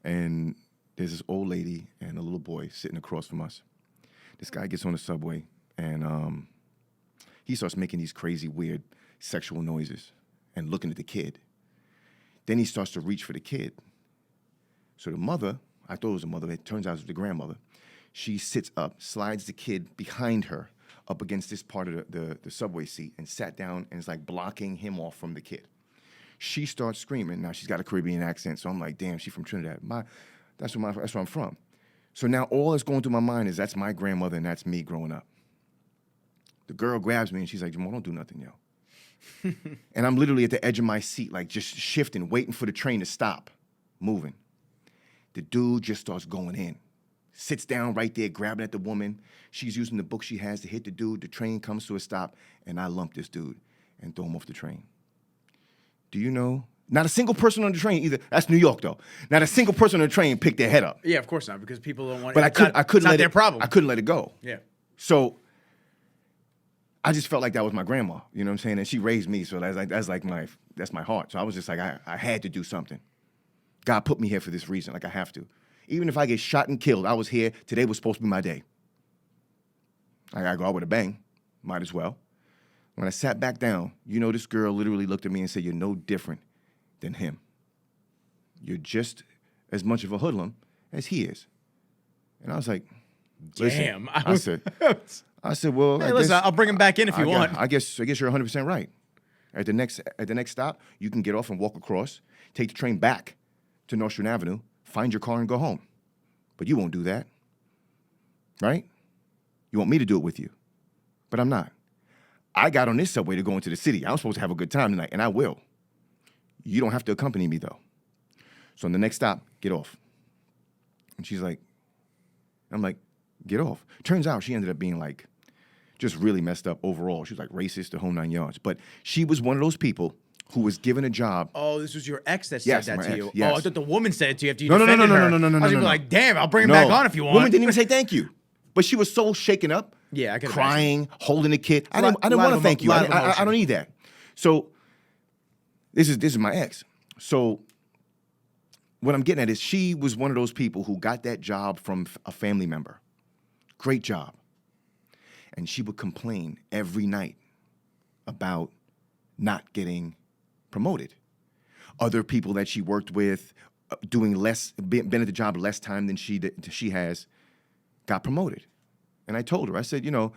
and there's this old lady and a little boy sitting across from us. This guy gets on the subway and he starts making these crazy, weird sexual noises and looking at the kid. Then he starts to reach for the kid. So the mother, I thought it was the mother, it turns out it was the grandmother. She sits up, slides the kid behind her up against this part of the subway seat and sat down and is like blocking him off from the kid. She starts screaming. Now she's got a Caribbean accent, so I'm like, damn, she's from Trinidad. That's where I'm from. So now all that's going through my mind is that's my grandmother and that's me growing up. The girl grabs me and she's like, Jamal, don't do nothing, yo. And I'm literally at the edge of my seat, like just shifting, waiting for the train to stop moving. The dude just starts going in. Sits down right there, grabbing at the woman. She's using the book she has to hit the dude. The train comes to a stop, and I lump this dude and throw him off the train. Do you know? Not a single person on the train either. That's New York, though. Not a single person on the train picked their head up. Yeah, of course not, because people don't want. But I couldn't let their it. problem. I couldn't let it go. Yeah. So I just felt like that was my grandma. You know what I'm saying? And she raised me, so that's my heart. So I was just like, I had to do something. God put me here for this reason. Like I have to. Even if I get shot and killed, I was here. Today was supposed to be my day. I gotta go out with a bang. Might as well. When I sat back down, you know, this girl literally looked at me and said, "You're no different than him. You're just as much of a hoodlum as he is." And I was like, Damn. I said, well, hey, listen, I'll bring him back in if you want. I guess you're 100% right. At the next stop, you can get off and walk across, take the train back to Nostrand Avenue, find your car and go home. But you won't do that, right? You want me to do it with you, but I'm not. I got on this subway to go into the city. I'm supposed to have a good time tonight, and I will. You don't have to accompany me, though. So on the next stop, get off. And she's like, I'm like, get off. Turns out she ended up being like, just really messed up overall. She was like racist, the whole 9 yards. But she was one of those people who was given a job. Oh, this was your ex that said Yes, that my to ex, you. yes. Oh, I thought the woman said it to you after you No. defended her. No. I was gonna be like, damn, I'll bring him back on if you want. Woman didn't even say thank you. But she was so shaken up. Yeah, I can crying, holding the kid. I Lot- didn't lot want to of thank you. lot of I emotion. don't need that. So this is my ex. So what I'm getting at is she was one of those people who got that job from a family member. Great job. And she would complain every night about not getting promoted. Other people that she worked with, doing less, been at the job less time than she has, got promoted. And I told her, I said, you know,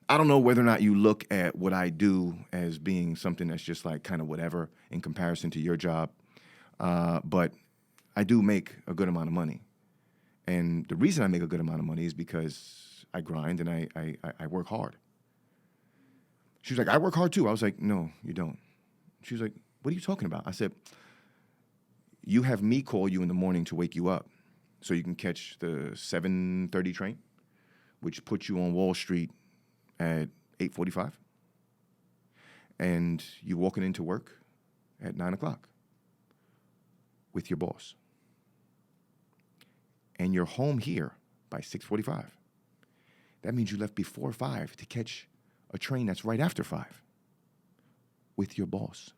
I don't know whether or not you look at what I do as being something that's just like kind of whatever in comparison to your job, but I do make a good amount of money. And the reason I make a good amount of money is because I grind and I work hard. She was like, I work hard too. I was like, no, you don't. She was like, what are you talking about? I said, you have me call you in the morning to wake you up so you can catch the 7:30 train, which puts you on Wall Street at 8:45. And you're walking into work at 9 o'clock with your boss. And you're home here by 6:45. That means you left before 5 to catch a train that's right after 5 with your boss.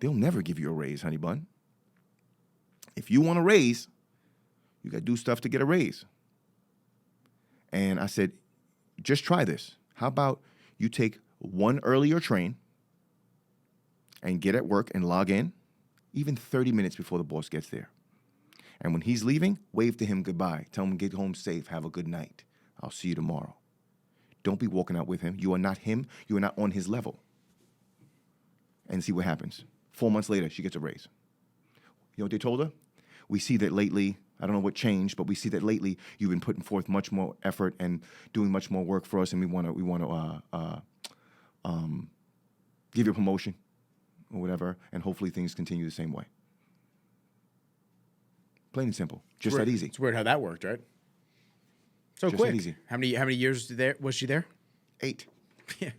They'll never give you a raise, honey bun. If you want a raise, you got to do stuff to get a raise. And I said, just try this. How about you take one earlier train and get at work and log in even 30 minutes before the boss gets there. And when he's leaving, wave to him goodbye. Tell him get home safe. Have a good night. I'll see you tomorrow. Don't be walking out with him. You are not him. You are not on his level. And see what happens. 4 months later, she gets a raise. You know what they told her? We see that lately, I don't know what changed, but we see that lately you've been putting forth much more effort and doing much more work for us, and we want to give you a promotion or whatever, and hopefully things continue the same way. Plain and simple. Just that easy. It's weird how that worked, right? So Just quick. that easy. How many years was she there? 8. Yeah.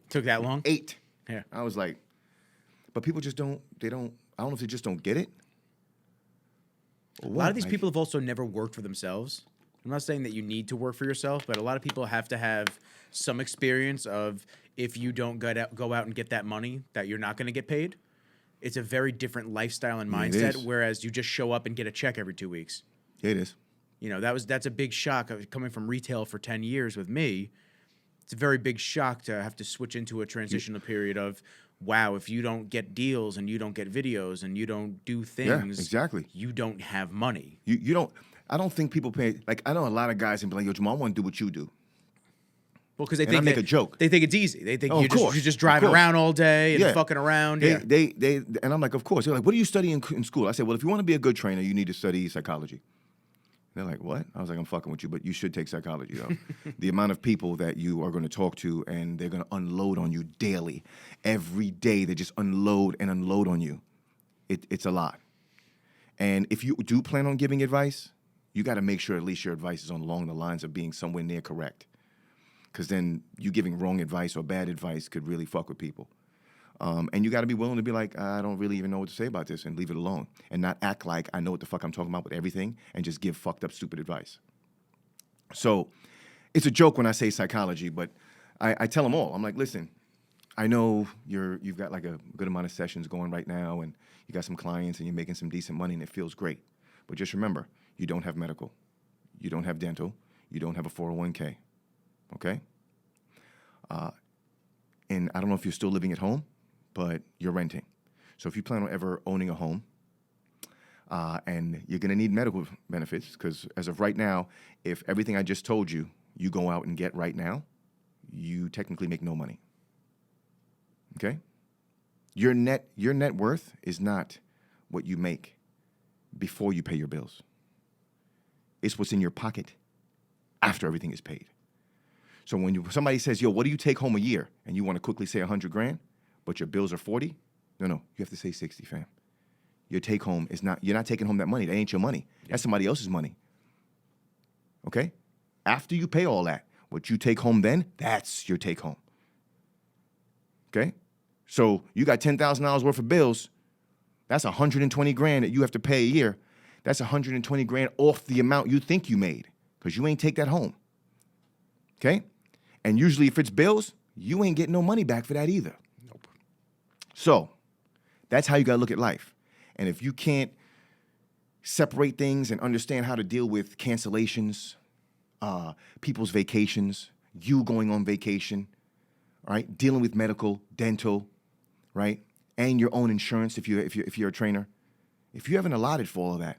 Took that long? 8. Yeah. I was like, but people just don't, I don't know if they just don't get it. A lot of these people have also never worked for themselves. I'm not saying that you need to work for yourself, but a lot of people have to have some experience of if you don't go out and get that money, that you're not going to get paid. It's a very different lifestyle and mindset, whereas you just show up and get a check every 2 weeks. Yeah, it is. You know, that's a big shock of coming from retail for 10 years with me. It's a very big shock to have to switch into a transitional period of, wow, if you don't get deals and you don't get videos and you don't do things, exactly. You don't have money. You don't, I don't think people pay, like, I know a lot of guys and be like, yo, Jamal, I want to do what you do. Well, because they and think I make a joke. They think it's easy. They think you're just driving course. around all day and fucking around. They and I'm like, of course. They're like, what do you study in school? I said, well, if you want to be a good trainer, you need to study psychology. They're like, what? I was like, I'm fucking with you, but you should take psychology, though. The amount of people that you are going to talk to and they're going to unload on you daily. Every day, they just unload and unload on you. It's a lot. And if you do plan on giving advice, you got to make sure at least your advice is along the lines of being somewhere near correct. Because then you giving wrong advice or bad advice could really fuck with people. And you got to be willing to be like, I don't really even know what to say about this, and leave it alone. And not act like I know what the fuck I'm talking about with everything and just give fucked up, stupid advice. So it's a joke when I say psychology, but I tell them all. I'm like, listen, I know you've got like a good amount of sessions going right now, and you got some clients, and you're making some decent money, and it feels great. But just remember, you don't have medical. You don't have dental. You don't have a 401k. Okay? And I don't know if you're still living at home, but you're renting. So if you plan on ever owning a home, and you're going to need medical benefits, because as of right now, if everything I just told you, you go out and get right now, you technically make no money. Okay? Your net worth is not what you make before you pay your bills. It's what's in your pocket after everything is paid. So when somebody says, yo, what do you take home a year? And you want to quickly say $100,000, but your bills are 40? No, you have to say 60, fam. Your take home is not, you're not taking home that money. That ain't your money. That's somebody else's money. Okay? After you pay all that, what you take home then, that's your take home. Okay? So you got $10,000 worth of bills. That's $120,000 that you have to pay a year. That's $120,000 off the amount you think you made, because you ain't take that home. Okay? And usually if it's bills, you ain't getting no money back for that either. Nope. So that's how you got to look at life. And if you can't separate things and understand how to deal with cancellations, people's vacations, you going on vacation, right? Dealing with medical, dental, right? And your own insurance if you're a trainer. If you haven't allotted for all of that,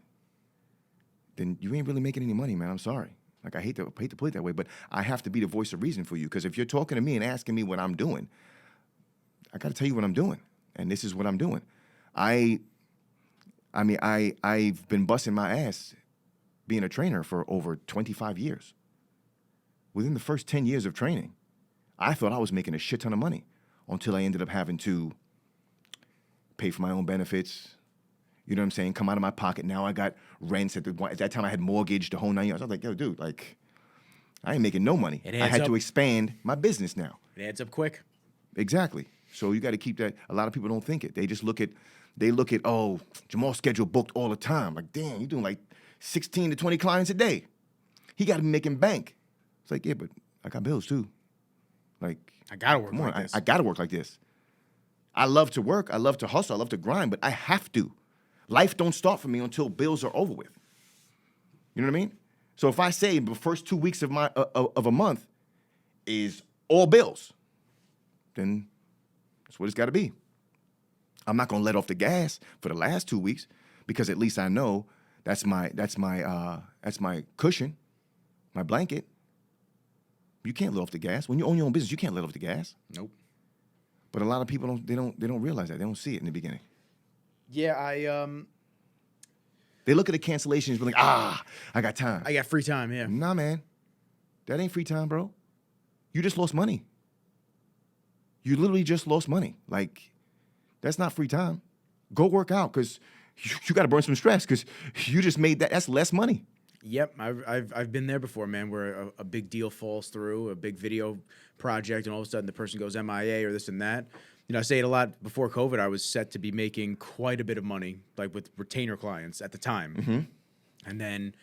then you ain't really making any money, man. I'm sorry. Like, I hate to put it that way, but I have to be the voice of reason for you, because if you're talking to me and asking me what I'm doing, I got to tell you what I'm doing, and this is what I'm doing. I've been busting my ass being a trainer for over 25 years. Within the first 10 years of training, I thought I was making a shit ton of money until I ended up having to pay for my own benefits. You know what I'm saying? Come out of my pocket. Now I got rents. At that time, I had mortgage the whole 9 years. I was like, yo, dude, like, I ain't making no money. I had to expand my business now. It adds up quick. Exactly. So you got to keep that. A lot of people don't think it. They just look at, oh, Jamal's schedule booked all the time. Like, damn, you're doing like 16 to 20 clients a day. He got to be making bank. It's like, yeah, but I got bills too. Like, I got to work like this. I got to work like this. I love to work. I love to hustle. I love to grind, but I have to. Life don't start for me until bills are over with. You know what I mean? So if I say the first 2 weeks of a month is all bills, then that's what it's got to be. I'm not gonna let off the gas for the last 2 weeks, because at least I know that's my cushion, my blanket. You can't let off the gas when you own your own business. You can't let off the gas. Nope. But a lot of people don't realize that. They don't see it in the beginning. Yeah, They look at the cancellations and be like, I got time. I got free time, yeah. Nah, man. That ain't free time, bro. You just lost money. You literally just lost money. Like, that's not free time. Go work out, because you got to burn some stress, because you just made that. That's less money. Yep, I've been there before, man, where a big deal falls through, a big video project, and all of a sudden the person goes MIA or this and that. You know, I say it a lot. Before COVID, I was set to be making quite a bit of money, like with retainer clients at the time. Mm-hmm. And then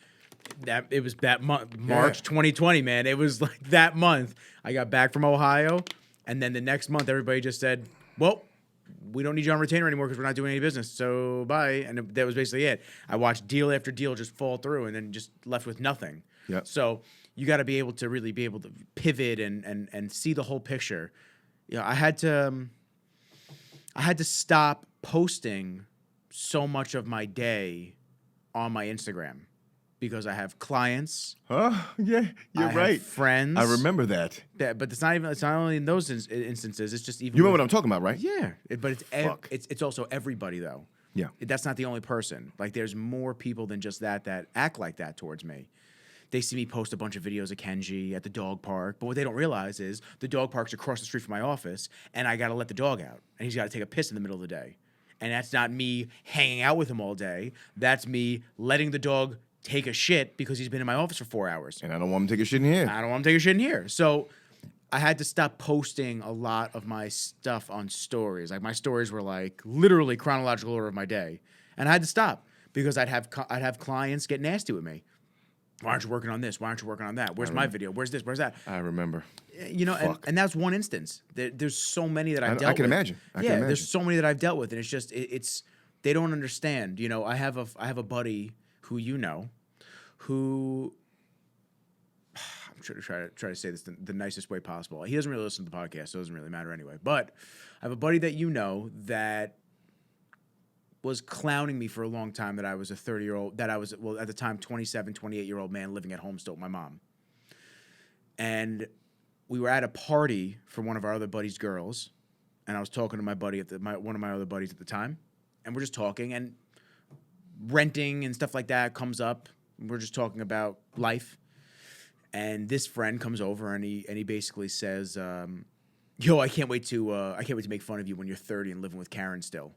it was that month, March 2020, man. It was like that month. I got back from Ohio, and then the next month, everybody just said, well, we don't need you on retainer anymore because we're not doing any business. So bye. And that was basically it. I watched deal after deal just fall through, and then just left with nothing. Yep. So you got to be able to really be able to pivot and see the whole picture. You know, I had to stop posting so much of my day on my Instagram, because I have clients. Oh, yeah, you're I right. have friends. I remember that. But it's not only in those instances. It's just even. You remember what I'm talking about, right? Yeah, but it's also everybody though. Yeah. That's not the only person. Like, there's more people than just that act like that towards me. They see me post a bunch of videos of Kenji at the dog park, but what they don't realize is the dog park's across the street from my office, and I got to let the dog out, and he's got to take a piss in the middle of the day. And that's not me hanging out with him all day. That's me letting the dog take a shit because he's been in my office for 4 hours. And I don't want him to take a shit in here. I don't want him to take a shit in here. So I had to stop posting a lot of my stuff on stories. Like, my stories were like literally chronological order of my day, and I had to stop because I'd have clients get nasty with me. Why aren't you working on this? Why aren't you working on that? Where's my video? Where's this? Where's that? I remember. You know, and that's one instance. There's so many that I've dealt with. I can imagine. There's so many that I've dealt with, and it's just it's they don't understand. You know, I have a buddy who you know, who I'm trying to say this the nicest way possible. He doesn't really listen to the podcast, so it doesn't really matter anyway. But I have a buddy that you know that was clowning me for a long time that I was a 30-year-old, that I was, well, at the time, 27, 28-year-old man living at home still with my mom. And we were at a party for one of our other buddies' girls, and I was talking to my buddy, one of my other buddies at the time, and we're just talking, and renting and stuff like that comes up. We're just talking about life. And this friend comes over, and he basically says, yo, I can't wait to make fun of you when you're 30 and living with Karen still.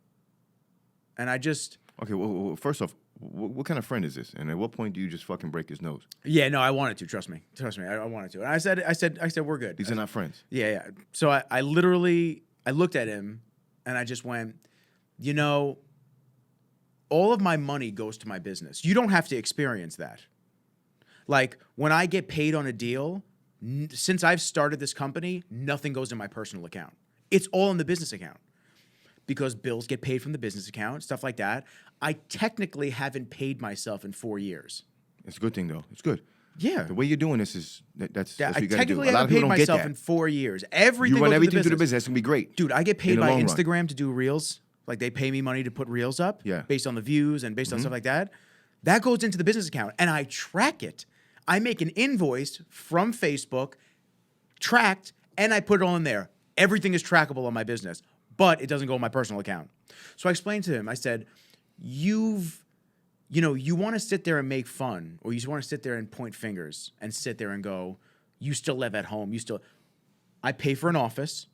And I just... Okay, well, first off, what kind of friend is this? And at what point do you just fucking break his nose? Yeah, no, I wanted to. Trust me. I wanted to. And I said, we're good. These are not friends. Yeah. So I literally looked at him, and I just went, you know, all of my money goes to my business. You don't have to experience that. Like, when I get paid on a deal, since I've started this company, nothing goes in my personal account. It's all in the business account. Because bills get paid from the business account, stuff like that. I technically haven't paid myself in 4 years. It's a good thing, though. It's good. Yeah. The way you're doing this is that's what I you got to do. technically haven't paid myself in 4 years. Everything you run goes everything to through the business. That's gonna be great, dude. I get paid in the by long Instagram run. to do reels. Like, they pay me money to put reels up, based on the views and based on stuff like that. That goes into the business account, and I track it. I make an invoice from Facebook, tracked, and I put it all in there. Everything is trackable on my business, but it doesn't go in my personal account. So I explained to him, I said, you want to sit there and make fun, or you just want to sit there and point fingers and sit there and go, you still live at home. I pay for an office.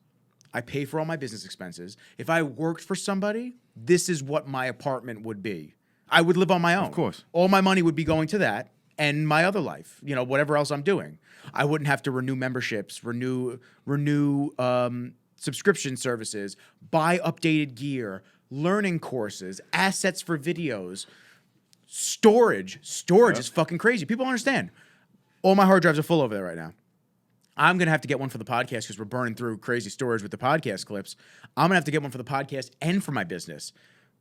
I pay for all my business expenses. If I worked for somebody, this is what my apartment would be. I would live on my own. Of course. All my money would be going to that and my other life, whatever else I'm doing. I wouldn't have to renew memberships, renew subscription services, buy updated gear, learning courses, assets for videos, storage. Storage is fucking crazy. People don't understand. All my hard drives are full over there right now. I'm going to have to get one for the podcast because we're burning through crazy storage with the podcast clips. I'm going to have to get one for the podcast and for my business.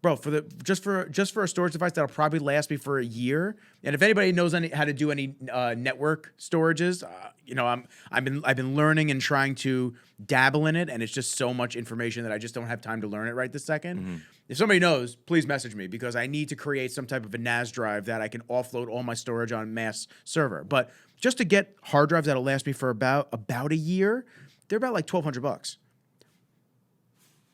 Bro, just for a storage device that'll probably last me for a year. And if anybody knows how to do any network storages, I've been learning and trying to dabble in it, and it's just so much information that I just don't have time to learn it right this second. Mm-hmm. If somebody knows, please message me, because I need to create some type of a NAS drive that I can offload all my storage on mass server. But just to get hard drives that'll last me for about a year, they're about like $1,200.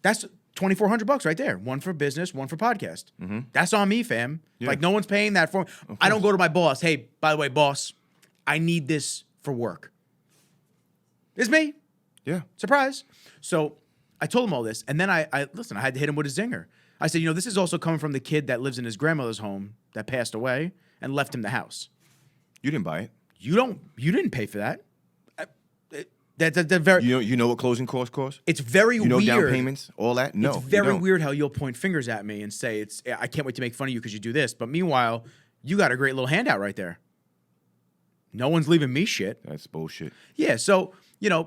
That's $2,400 right there. One for business, one for podcast. Mm-hmm. That's on me, fam. Yeah. Like, no one's paying that for me. I don't go to my boss. Hey, by the way, boss, I need this for work. It's me. Yeah. Surprise. So I told him all this, and then I had to hit him with a zinger. I said, this is also coming from the kid that lives in his grandmother's home that passed away and left him the house. You didn't buy it. You didn't pay for that. That's very. You know what closing costs cost? It's very weird. You know down payments, all that. No, it's very weird how you'll point fingers at me and say I can't wait to make fun of you because you do this. But meanwhile, you got a great little handout right there. No one's leaving me shit. That's bullshit. Yeah, so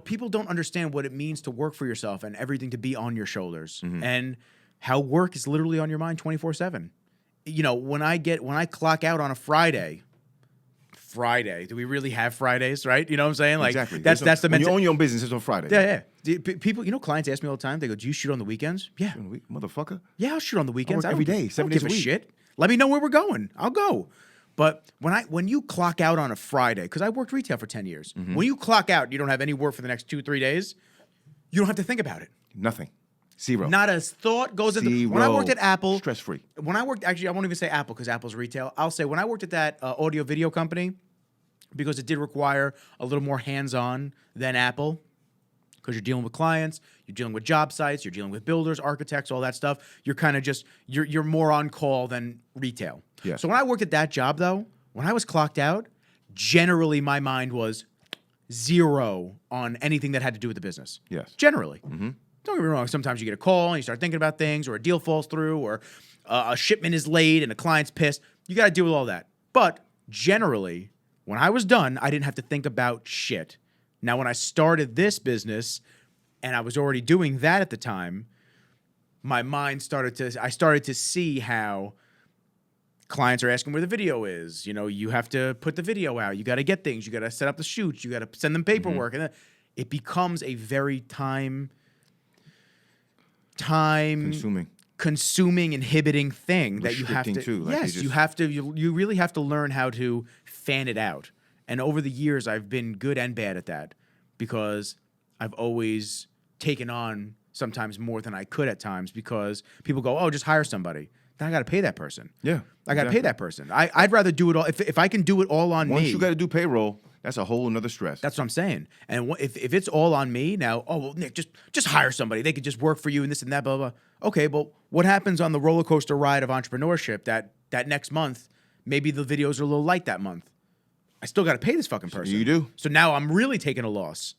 people don't understand what it means to work for yourself and everything to be on your shoulders, and how work is literally on your mind 24/7. When I clock out on a Friday. Do we really have Fridays, right? You know what I'm saying? Like, exactly. That's the when you own your own business, it's on Friday. Yeah. People, clients ask me all the time. They go, "Do you shoot on the weekends?" Yeah, motherfucker. Yeah, I'll shoot on the weekends. I work every day, 7 days a week. Shit. Let me know where we're going. I'll go. But when you clock out on a Friday, because I worked retail for 10 years, when you clock out, you don't have any work for the next 2-3 days. You don't have to think about it. Nothing. Zero. Not a thought goes into. When I worked at Apple, stress-free. When I worked, actually, I won't even say Apple because Apple's retail. I'll say when I worked at that audio video company, because it did require a little more hands-on than Apple, because you're dealing with clients, you're dealing with job sites, you're dealing with builders, architects, all that stuff. You're kind of just you're more on call than retail. Yeah. So when I worked at that job, though, when I was clocked out, generally my mind was zero on anything that had to do with the business. Yes. Generally. Mm-hmm. Don't get me wrong. Sometimes you get a call and you start thinking about things, or a deal falls through, or a shipment is late and the client's pissed. You got to deal with all that. But generally, when I was done, I didn't have to think about shit. Now, when I started this business, and I was already doing that at the time, my mind I started to see how clients are asking where the video is. You know, you have to put the video out. You got to get things. You got to set up the shoots. You got to send them paperwork. And then it becomes a very time consuming, inhibiting thing that you have to. Too, like yes, you have to. You really have to learn how to fan it out. And over the years, I've been good and bad at that because I've always taken on sometimes more than I could at times because people go, "Oh, just hire somebody." Then I got to pay that person. Yeah, I got to pay that person. I'd rather do it all. If I can do it all on me. Once you got to do payroll, that's a whole another stress. That's what I'm saying. And if it's all on me now, oh, well, Nick, just hire somebody. They could just work for you and this and that, blah, blah. Okay, but what happens on the roller coaster ride of entrepreneurship that next month, maybe the videos are a little light that month. I still got to pay this fucking person. You do. So now I'm really taking a loss.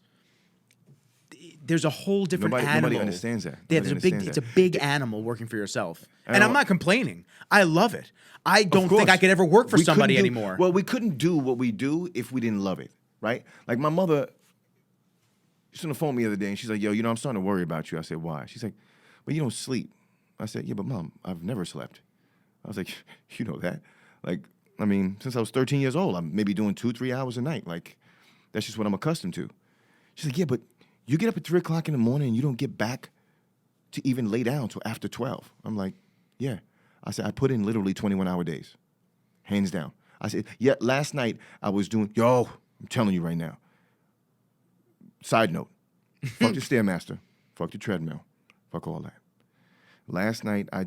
There's a whole different animal. Nobody understands that. Yeah, it's a big animal working for yourself. And I'm not complaining. I love it. I don't think I could ever work for somebody anymore. Well, we couldn't do what we do if we didn't love it, right? Like my mother, she's on the phone the other day and she's like, "Yo, I'm starting to worry about you." I said, "Why?" She's like, "Well, you don't sleep." I said, "Yeah, but Mom, I've never slept." I was like, "You know that?" Like, I mean, since I was 13 years old, I'm maybe doing 2-3 hours a night. Like, that's just what I'm accustomed to. She's like, "Yeah, but you get up at 3 o'clock in the morning and you don't get back to even lay down till after 12. I'm like, "Yeah." I said, "I put in literally 21-hour days, hands down." I said, "Yeah, last night I was doing," I'm telling you right now. Side note, fuck the Stairmaster, fuck the treadmill, fuck all that. Last night I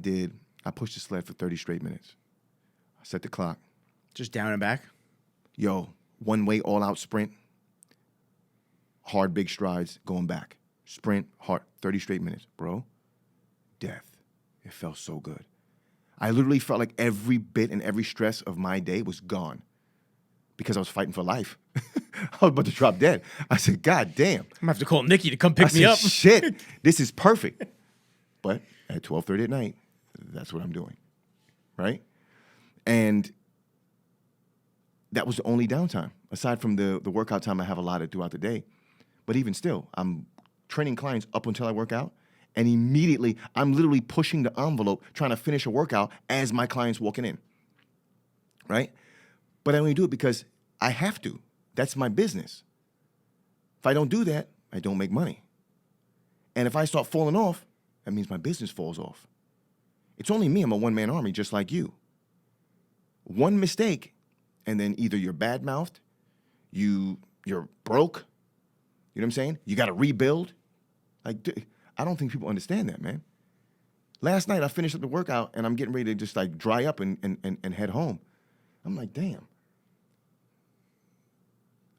pushed the sled for 30 straight minutes. I set the clock. Just down and back? One way all out sprint. Hard, big strides, going back. Sprint, hard, 30 straight minutes. Bro, death. It felt so good. I literally felt like every bit and every stress of my day was gone because I was fighting for life. I was about to drop dead. I said, "God damn. I'm going to have to call Nikki to come pick me up." Shit, this is perfect. But at 12:30 at night, that's what I'm doing, right? And that was the only downtime, aside from the workout time I have allotted throughout the day. But even still, I'm training clients up until I work out, and immediately I'm literally pushing the envelope, trying to finish a workout as my client's walking in, right? But I only do it because I have to. That's my business. If I don't do that, I don't make money. And if I start falling off, that means my business falls off. It's only me. I'm a one-man army just like you. One mistake, and then either you're bad-mouthed, you're broke, you know what I'm saying? You got to rebuild. Like, I don't think people understand that, man. Last night, I finished up the workout, and I'm getting ready to just, like, dry up and head home. I'm like, damn.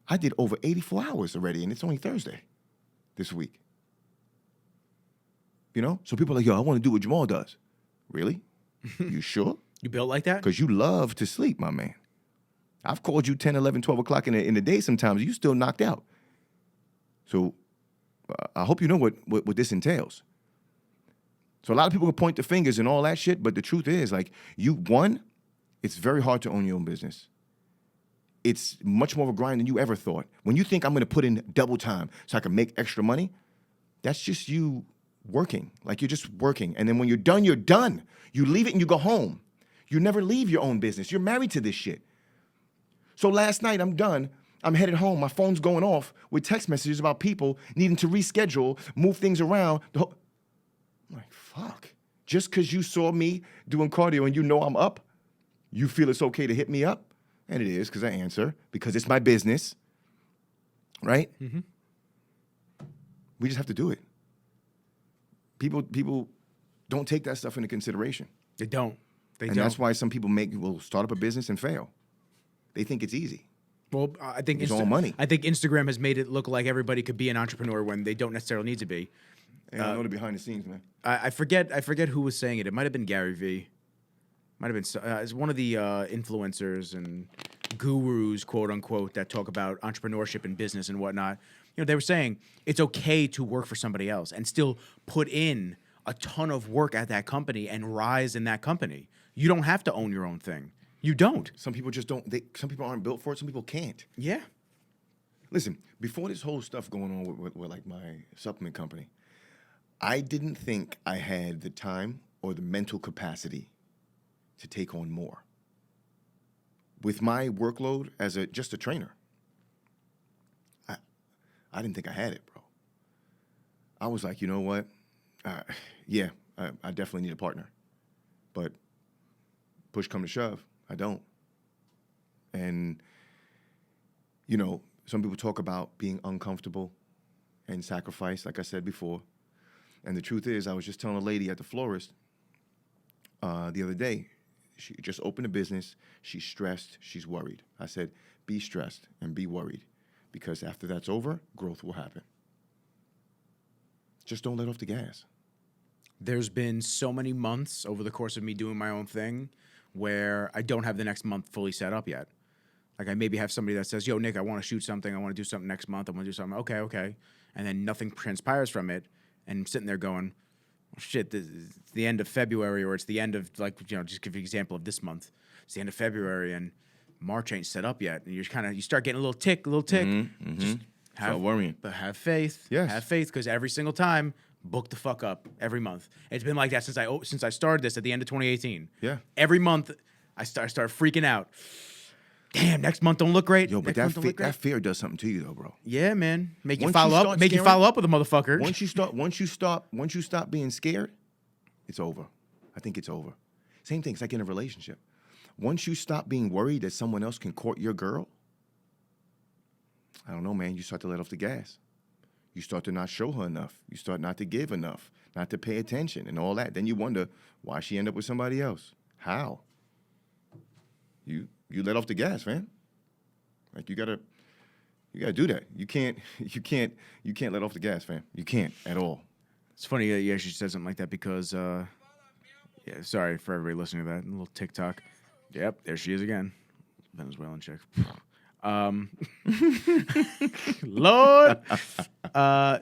I did over 84 hours already, and it's only Thursday this week. You know? So people are like, "Yo, I want to do what Jamal does." Really? You sure? You built like that? Because you love to sleep, my man. I've called you 10, 11, 12 o'clock in the day sometimes. You still knocked out. So I hope you know what this entails. So a lot of people can point the fingers and all that shit, but the truth is, like, it's very hard to own your own business. It's much more of a grind than you ever thought. When you think I'm going to put in double time so I can make extra money, that's just you working. Like, you're just working. And then when you're done, you're done. You leave it and you go home. You never leave your own business. You're married to this shit. So last night, I'm done. I'm headed home. My phone's going off with text messages about people needing to reschedule, move things around. I'm like, fuck. Just because you saw me doing cardio and you know I'm up, you feel it's okay to hit me up? And it is, because I answer, because it's my business, right? Mm-hmm. We just have to do it. People don't take that stuff into consideration. They don't. And that's why some people will start up a business and fail. They think it's easy. Well, I think It's all money. I think Instagram has made it look like everybody could be an entrepreneur when they don't necessarily need to be. And I know the behind the scenes, man. I forget who was saying it. It might have been Gary Vee. Might have been it's one of the influencers and gurus, quote unquote, that talk about entrepreneurship and business and whatnot. You know, they were saying it's okay to work for somebody else and still put in a ton of work at that company and rise in that company. You don't have to own your own thing. You don't. Some people just don't. Some people aren't built for it. Some people can't. Yeah. Listen, before this whole stuff going on with like my supplement company, I didn't think I had the time or the mental capacity to take on more. With my workload as just a trainer, I didn't think I had it, bro. I was like, you know what? I definitely need a partner. But push come to shove, I don't. And, you know, some people talk about being uncomfortable and sacrifice, like I said before. And the truth is, I was just telling a lady at the florist the other day, she just opened a business. She's stressed. She's worried. I said, be stressed and be worried, because after that's over, growth will happen. Just don't let off the gas. There's been so many months over the course of me doing my own thing where I don't have the next month fully set up yet. Like I maybe have somebody that says, yo, Nick, I want to shoot something. I want to do something next month. I want to do something. Okay. And then nothing transpires from it. And I'm sitting there going, well, shit, it's the end of February, or it's the end of, like, you know, just give you an example of this month. It's the end of February and March ain't set up yet. And you start getting a little tick. Mm-hmm. Just Start worrying. But have faith. Yes. Have faith, because every single time, book the fuck up every month. It's been like that since I started this at the end of 2018. Yeah. Every month, I start freaking out. Damn, next month don't look great. Yo, but that fear does something to you, though, bro. Yeah, man. Make you Once follow you up. start Make you scaring- follow up with a motherfucker. Once you stop being scared, it's over. I think it's over. Same thing. It's like in a relationship. Once you stop being worried that someone else can court your girl, I don't know, man. You start to let off the gas. You start to not show her enough. You start not to give enough, not to pay attention, and all that. Then you wonder why she end up with somebody else. How? You let off the gas, man. Like you gotta do that. You can't let off the gas, fam. You can't at all. It's funny that you actually said something like that because, sorry for everybody listening to that. A little TikTok. Yep, there she is again. Venezuelan chick. Lord.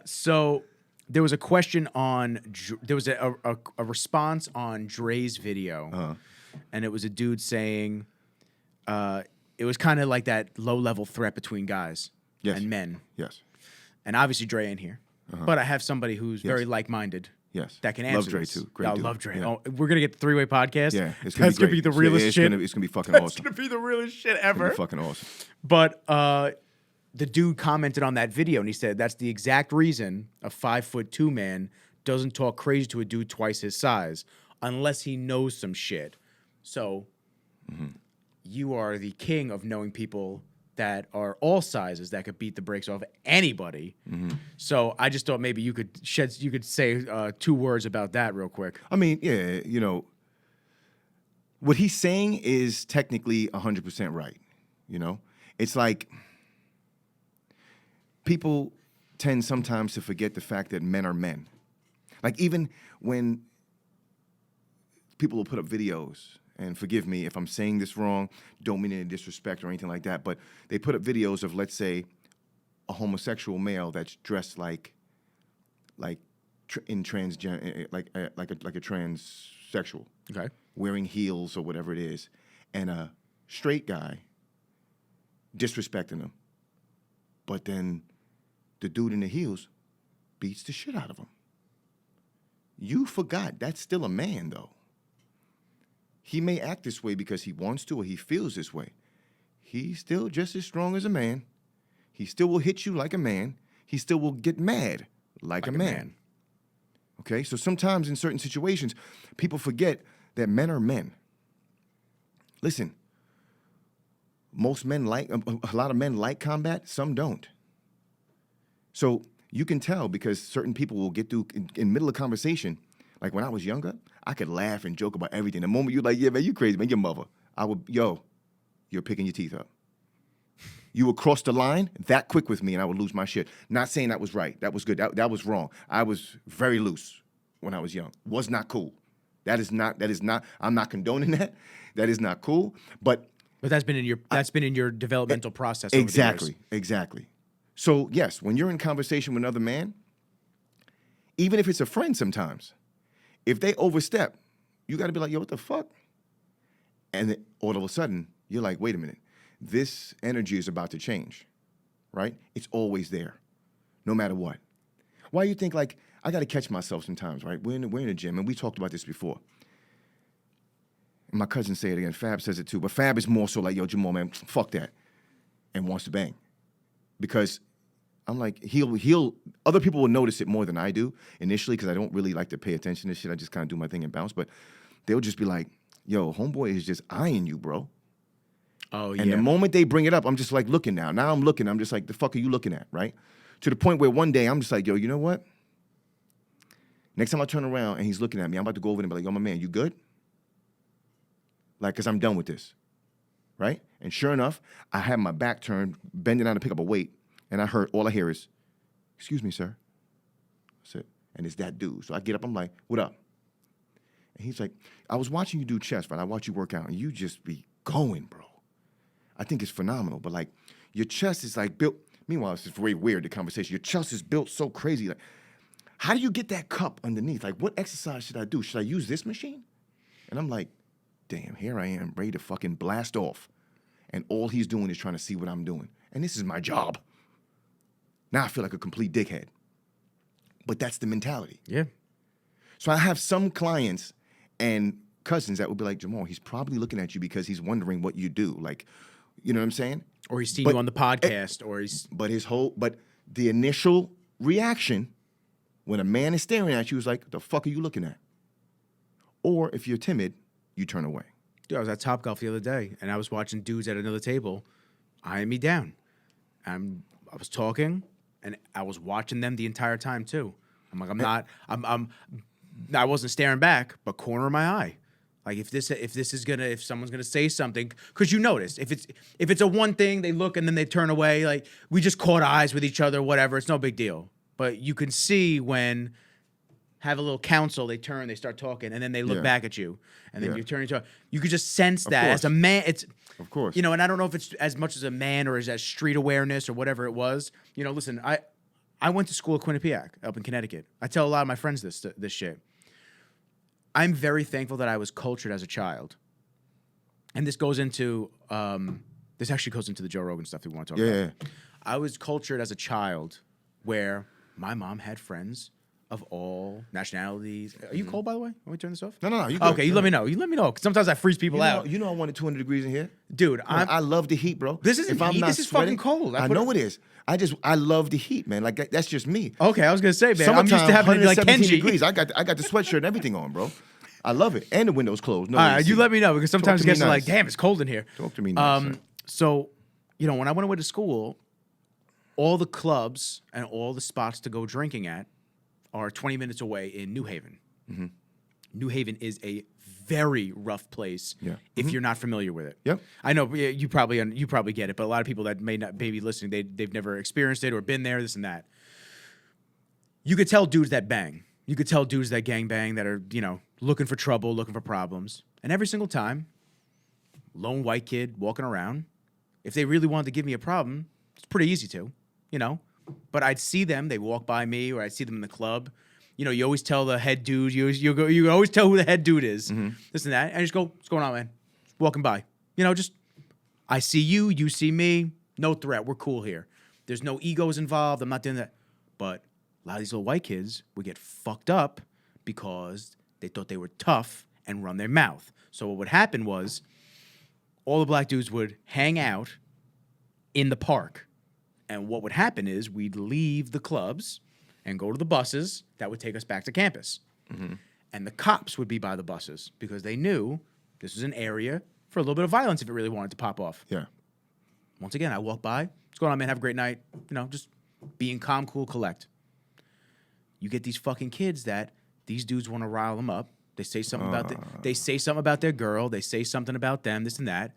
So there was a question on, there was a response on Dre's video, and it was a dude saying, it was kind of like that low-level threat between guys and men. Yes. And obviously Dre ain't here, but I have somebody who's very like-minded. Yes. That can answer Love Dre this. too. Great I dude. love Dre. Yeah. Oh, we're gonna get the three-way podcast. Yeah, it's That's gonna gonna be be the great. realest shit. It's gonna be fucking That's awesome. gonna be the realest shit It's ever. gonna be fucking awesome. But the dude commented on that video and he said that's the exact reason a 5'2" man doesn't talk crazy to a dude twice his size unless he knows some shit. So you are the king of knowing people that are all sizes that could beat the brakes off anybody. So I just thought maybe you could say 2 words about that real quick. I mean, yeah, you know, what he's saying is technically 100% right. You know, it's like people tend sometimes to forget the fact that men are men. Like even when people will put up videos, and forgive me if I'm saying this wrong, don't mean any disrespect or anything like that, but they put up videos of, let's say, a homosexual male that's dressed like a transsexual, Okay. wearing heels or whatever it is, and a straight guy disrespecting him. But then the dude in the heels beats the shit out of him. You forgot that's still a man, though. He may act this way because he wants to or he feels this way. He's still just as strong as a man. He still will hit you like a man. He still will get mad like a man. Okay? So sometimes in certain situations, people forget that men are men. Listen, a lot of men like combat, some don't. So You can tell because certain people will get through in middle of conversation. Like when I was younger, I could laugh and joke about everything. The moment you're like, yeah, man, you crazy, man, your mother. I would, you're picking your teeth up. You would cross the line that quick with me and I would lose my shit. Not saying that was right. That was good. That was wrong. I was very loose when I was young. Was not cool. That is not, I'm not condoning that. That is not cool. But that's been in your developmental process over the years. Exactly. So yes, when you're in conversation with another man, even if it's a friend sometimes, if they overstep, you got to be like, yo, what the fuck? And then all of a sudden, you're like, wait a minute. This energy is about to change, right? It's always there, no matter what. Why you think, like, I got to catch myself sometimes, right? We're in the gym, and we talked about this before. And my cousin say it again. Fab says it too. But Fab is more so like, yo, Jamal, man, fuck that, and wants to bang. Because I'm like, other people will notice it more than I do initially because I don't really like to pay attention to shit. I just kind of do my thing and bounce. But they'll just be like, yo, homeboy is just eyeing you, bro. Oh, yeah. And the moment they bring it up, I'm just like looking now. Now I'm looking. I'm just like, the fuck are you looking at, right? To the point where one day I'm just like, yo, you know what? Next time I turn around and he's looking at me, I'm about to go over and be like, yo, my man, you good? Like, because I'm done with this, right? And sure enough, I had my back turned, bending down to pick up a weight, and all I hear is, excuse me, sir. That's it. And it's that dude. So I get up, I'm like, what up? And he's like, I was watching you do chest, right? I watch you work out, and you just be going, bro. I think it's phenomenal, but like, your chest is like built, meanwhile, it's just very weird, the conversation. Your chest is built so crazy. Like, how do you get that cup underneath? Like, what exercise should I do? Should I use this machine? And I'm like, damn, here I am, ready to fucking blast off. And all he's doing is trying to see what I'm doing. And this is my job. Now I feel like a complete dickhead. But that's the mentality. Yeah. So I have some clients and cousins that would be like, Jamal, he's probably looking at you because he's wondering what you do. Like, you know what I'm saying? Or he's seen you on the podcast, or he's... But the initial reaction when a man is staring at you is like, the fuck are you looking at? Or if you're timid, you turn away. Dude, I was at Topgolf the other day, and I was watching dudes at another table eyeing me down. I was talking, and I was watching them the entire time too. I'm like, I wasn't staring back, but corner of my eye. Like if someone's gonna say something, because you notice if it's a one thing, they look and then they turn away. Like we just caught eyes with each other, whatever. It's no big deal. But you can see when have a little counsel, they turn, they start talking, and then they look back at you, and then you turn into. You could just sense that as a man. It's of course, you know, and I don't know if it's as much as a man or as street awareness or whatever it was. You know, listen, I went to school at Quinnipiac up in Connecticut. I tell a lot of my friends this shit. I'm very thankful that I was cultured as a child, and this goes into this actually goes into the Joe Rogan stuff we want to talk about. Yeah. I was cultured as a child where my mom had friends of all nationalities. Are you cold, by the way? Want me to turn this off? No. You good. Okay, you let me know. You let me know. 'Cause sometimes I freeze people out. You know I wanted 200 degrees in here. Dude, I love the heat, bro. This isn't heat. This is fucking cold. I know it is. I love the heat, man. Like that's just me. Okay, I was gonna say, man. Summertime, I'm used to having it like 117 Kenji. degrees. I got the sweatshirt and everything on, bro. I love it. And the windows closed. No All right, AC. you let me know because sometimes guys are nice. like, damn, it's cold in here. Talk to me nice, sir. So, you know, when I went away to school, all the clubs and all the spots to go drinking at are 20 minutes away in New Haven. Mm-hmm. New Haven is a very rough place if you're not familiar with it. Yep. I know you probably get it, but a lot of people that may be listening, they've never experienced it or been there, this and that. You could tell dudes that bang. You could tell dudes that gang bang that are, you know, looking for trouble, looking for problems. And every single time, lone white kid walking around, if they really wanted to give me a problem, it's pretty easy to, you know. But I'd see them, they walk by me, or I'd see them in the club. You know, you always tell the head dude, you always tell who the head dude is, this and that. And I just go, what's going on, man? Just walking by. You know, just, I see you, you see me, no threat, we're cool here. There's no egos involved, I'm not doing that. But a lot of these little white kids would get fucked up because they thought they were tough and run their mouth. So what would happen was all the black dudes would hang out in the park. And what would happen is we'd leave the clubs and go to the buses that would take us back to campus. Mm-hmm. And the cops would be by the buses because they knew this was an area for a little bit of violence if it really wanted to pop off. Yeah. Once again, I walk by. What's going on, man? Have a great night. You know, just being calm, cool, collect. you get these fucking kids that these dudes want to rile them up. They say something they say something about their girl. They say something about them, this and that,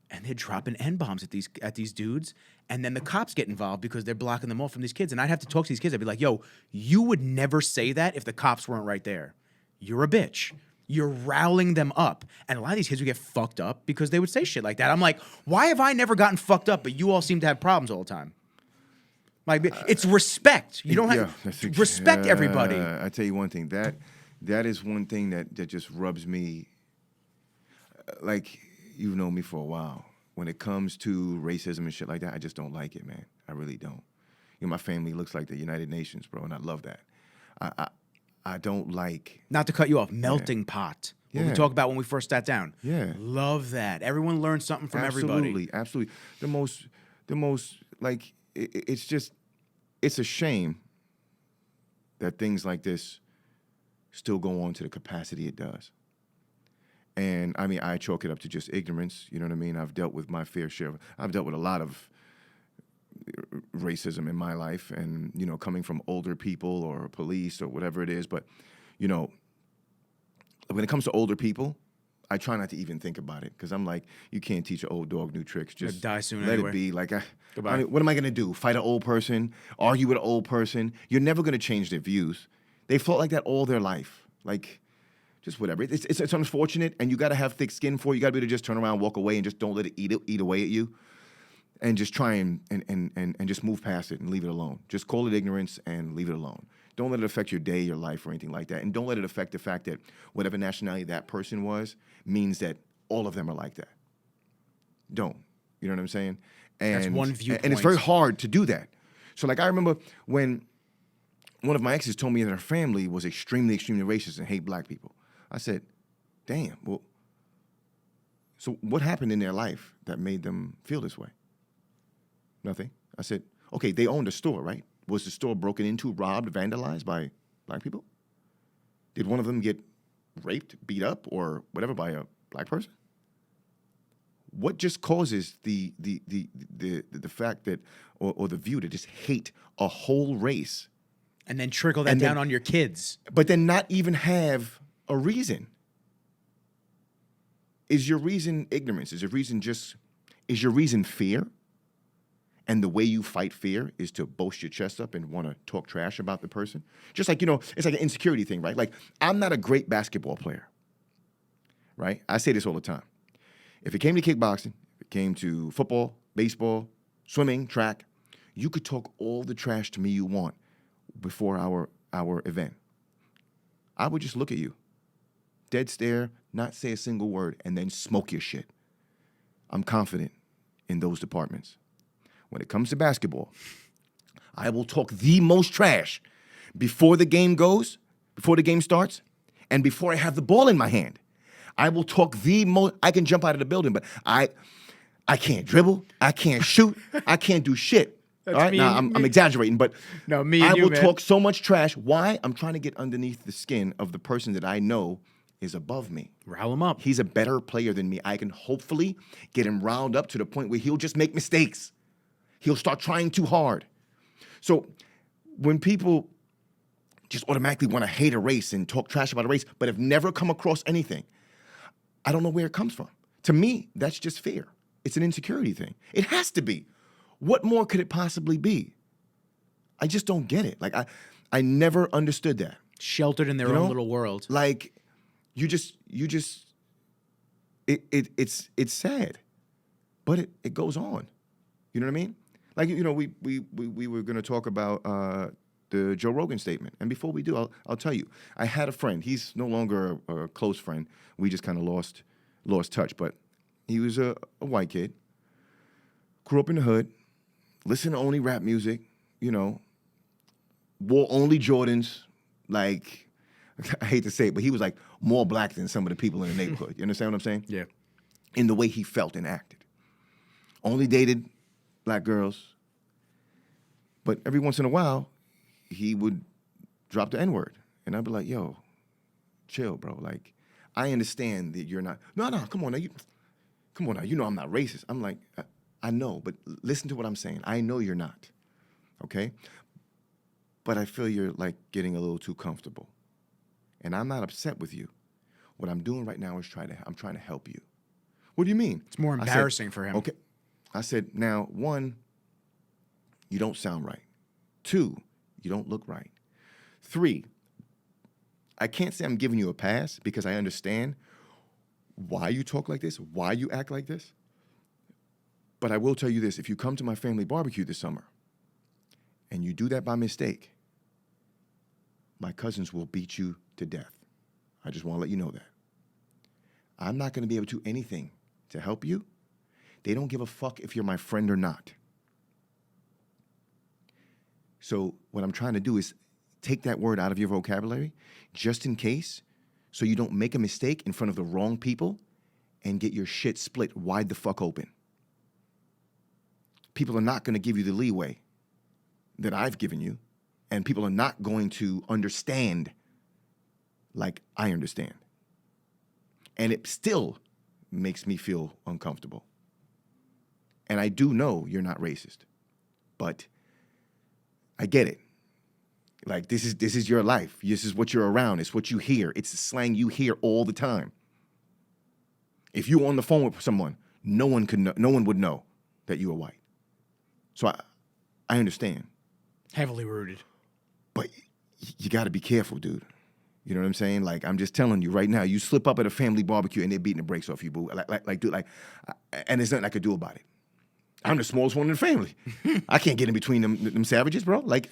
and they're dropping N-bombs at these dudes. And then the cops get involved because they're blocking them off from these kids. And I'd have to talk to these kids. I'd be like, yo, you would never say that if the cops weren't right there. You're a bitch. You're riling them up. And a lot of these kids would get fucked up because they would say shit like that. I'm like, why have I never gotten fucked up, but you all seem to have problems all the time? Like, it's respect. You don't have to respect everybody. I tell you one thing. That is one thing that just rubs me. Like, you've known me for a while. When it comes to racism and shit like that, I just don't like it, man. I really don't. You know, my family looks like the United Nations, bro, and I love that. I don't like... Not to cut you off, melting pot. What we talked about when we first sat down. Yeah. Love that. Everyone learns something from everybody. Absolutely. The most, like, it's just, it's a shame that things like this still go on to the capacity it does. And, I mean, I chalk it up to just ignorance, you know what I mean? I've dealt with my fair share. I've dealt with a lot of racism in my life and, you know, coming from older people or police or whatever it is. But, you know, when it comes to older people, I try not to even think about it because I'm like, you can't teach an old dog new tricks. Just die soon let anyway. It be. Like, what am I going to do? Fight an old person? Argue with an old person? You're never going to change their views. They fought like that all their life. Like, just whatever. It's unfortunate, and you got to have thick skin for it. You got to be able to just turn around, walk away, and just don't let it eat away at you. And just try and just move past it and leave it alone. Just call it ignorance and leave it alone. Don't let it affect your day, your life, or anything like that. And don't let it affect the fact that whatever nationality that person was means that all of them are like that. Don't. You know what I'm saying? And that's one viewpoint. And it's very hard to do that. So, like, I remember when one of my exes told me that her family was extremely, extremely racist and hate black people. I said, damn, well, so what happened in their life that made them feel this way? Nothing. I said, okay, they owned a store, right? Was the store broken into, robbed, vandalized by black people? Did one of them get raped, beat up, or whatever by a black person? What just causes the fact that, or the view to just hate a whole race? And then trickle that down on your kids. But then not even have a reason. Is your reason ignorance? Is your reason fear? And the way you fight fear is to boast your chest up and want to talk trash about the person? Just like, you know, it's like an insecurity thing, right? Like, I'm not a great basketball player, right? I say this all the time. If it came to kickboxing, if it came to football, baseball, swimming, track, you could talk all the trash to me you want before our event. I would just look at you, dead stare, not say a single word, and then smoke your shit. I'm confident in those departments. When it comes to basketball, I will talk the most trash before the game starts, and before I have the ball in my hand. I will talk the most. I can jump out of the building, but I can't dribble. I can't shoot. I can't do shit. That's all right, now I'm exaggerating, but no, me and I will man. talk so much trash. Why? I'm trying to get underneath the skin of the person that I know is above me. Rile him up. He's a better player than me. I can hopefully get him riled up to the point where he'll just make mistakes. He'll start trying too hard. So when people just automatically want to hate a race and talk trash about a race, but have never come across anything, I don't know where it comes from. To me, that's just fear. It's an insecurity thing. It has to be. What more could it possibly be? I just don't get it. Like, I never understood that. Sheltered in their own little world. Like, it's sad, but it goes on. You know what I mean? Like, you know, we were going to talk about the Joe Rogan statement. And before we do, I'll tell you, I had a friend. He's no longer a close friend. We just kind of lost touch. But he was a white kid, grew up in the hood, listened to only rap music, you know, wore only Jordans. Like, I hate to say it, but he was like more black than some of the people in the neighborhood. You understand what I'm saying? Yeah. In the way he felt and acted. Only dated black girls. But every once in a while, he would drop the N-word. And I'd be like, yo, chill, bro. Like, I understand that you're not. No, come on now. You know I'm not racist. I'm like, I know, but listen to what I'm saying. I know you're not. Okay? but I feel you're like getting a little too comfortable. And I'm not upset with you. What I'm doing right now is I'm trying to help you. What do you mean? It's more embarrassing for him. Okay. I said, now, 1, you don't sound right. 2, you don't look right. 3, I can't say I'm giving you a pass because I understand why you talk like this, why you act like this. But I will tell you this, if you come to my family barbecue this summer and you do that by mistake, my cousins will beat you to death. I just want to let you know that. I'm not going to be able to do anything to help you. They don't give a fuck if you're my friend or not. So what I'm trying to do is take that word out of your vocabulary just in case, so you don't make a mistake in front of the wrong people and get your shit split wide the fuck open. People are not going to give you the leeway that I've given you, and people are not going to understand like I understand. And it still makes me feel uncomfortable. And I do know you're not racist, but I get it. Like, this is your life. This is what you're around. It's what you hear. It's the slang you hear all the time. If you're on the phone with someone, no one would know that you are white. So I understand. Heavily rooted. But you got to be careful, dude. You know what I'm saying? Like, I'm just telling you right now, you slip up at a family barbecue and they're beating the brakes off you, boo. Dude, and there's nothing I could do about it. I'm the smallest one in the family. I can't get in between them savages, bro. Like,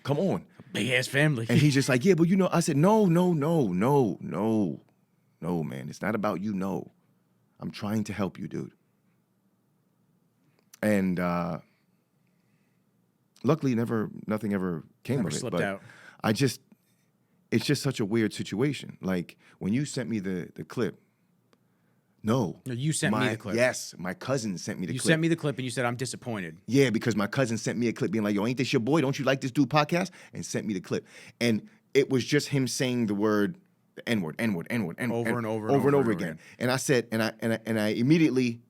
come on. Big ass family. And he's just like, yeah, but you know, I said, no, man. It's not about you, no. I'm trying to help you, dude. And luckily, nothing ever came Never of it. slipped but out. It's just such a weird situation. Like, when you sent me the clip, no, you sent me the clip. Yes, my cousin sent me the clip. You sent me the clip and you said, I'm disappointed. Yeah, because my cousin sent me a clip being like, yo, ain't this your boy? Don't you like this dude podcast? And sent me the clip. And it was just him saying the word, the N-word, over and over again. And I said, and I immediately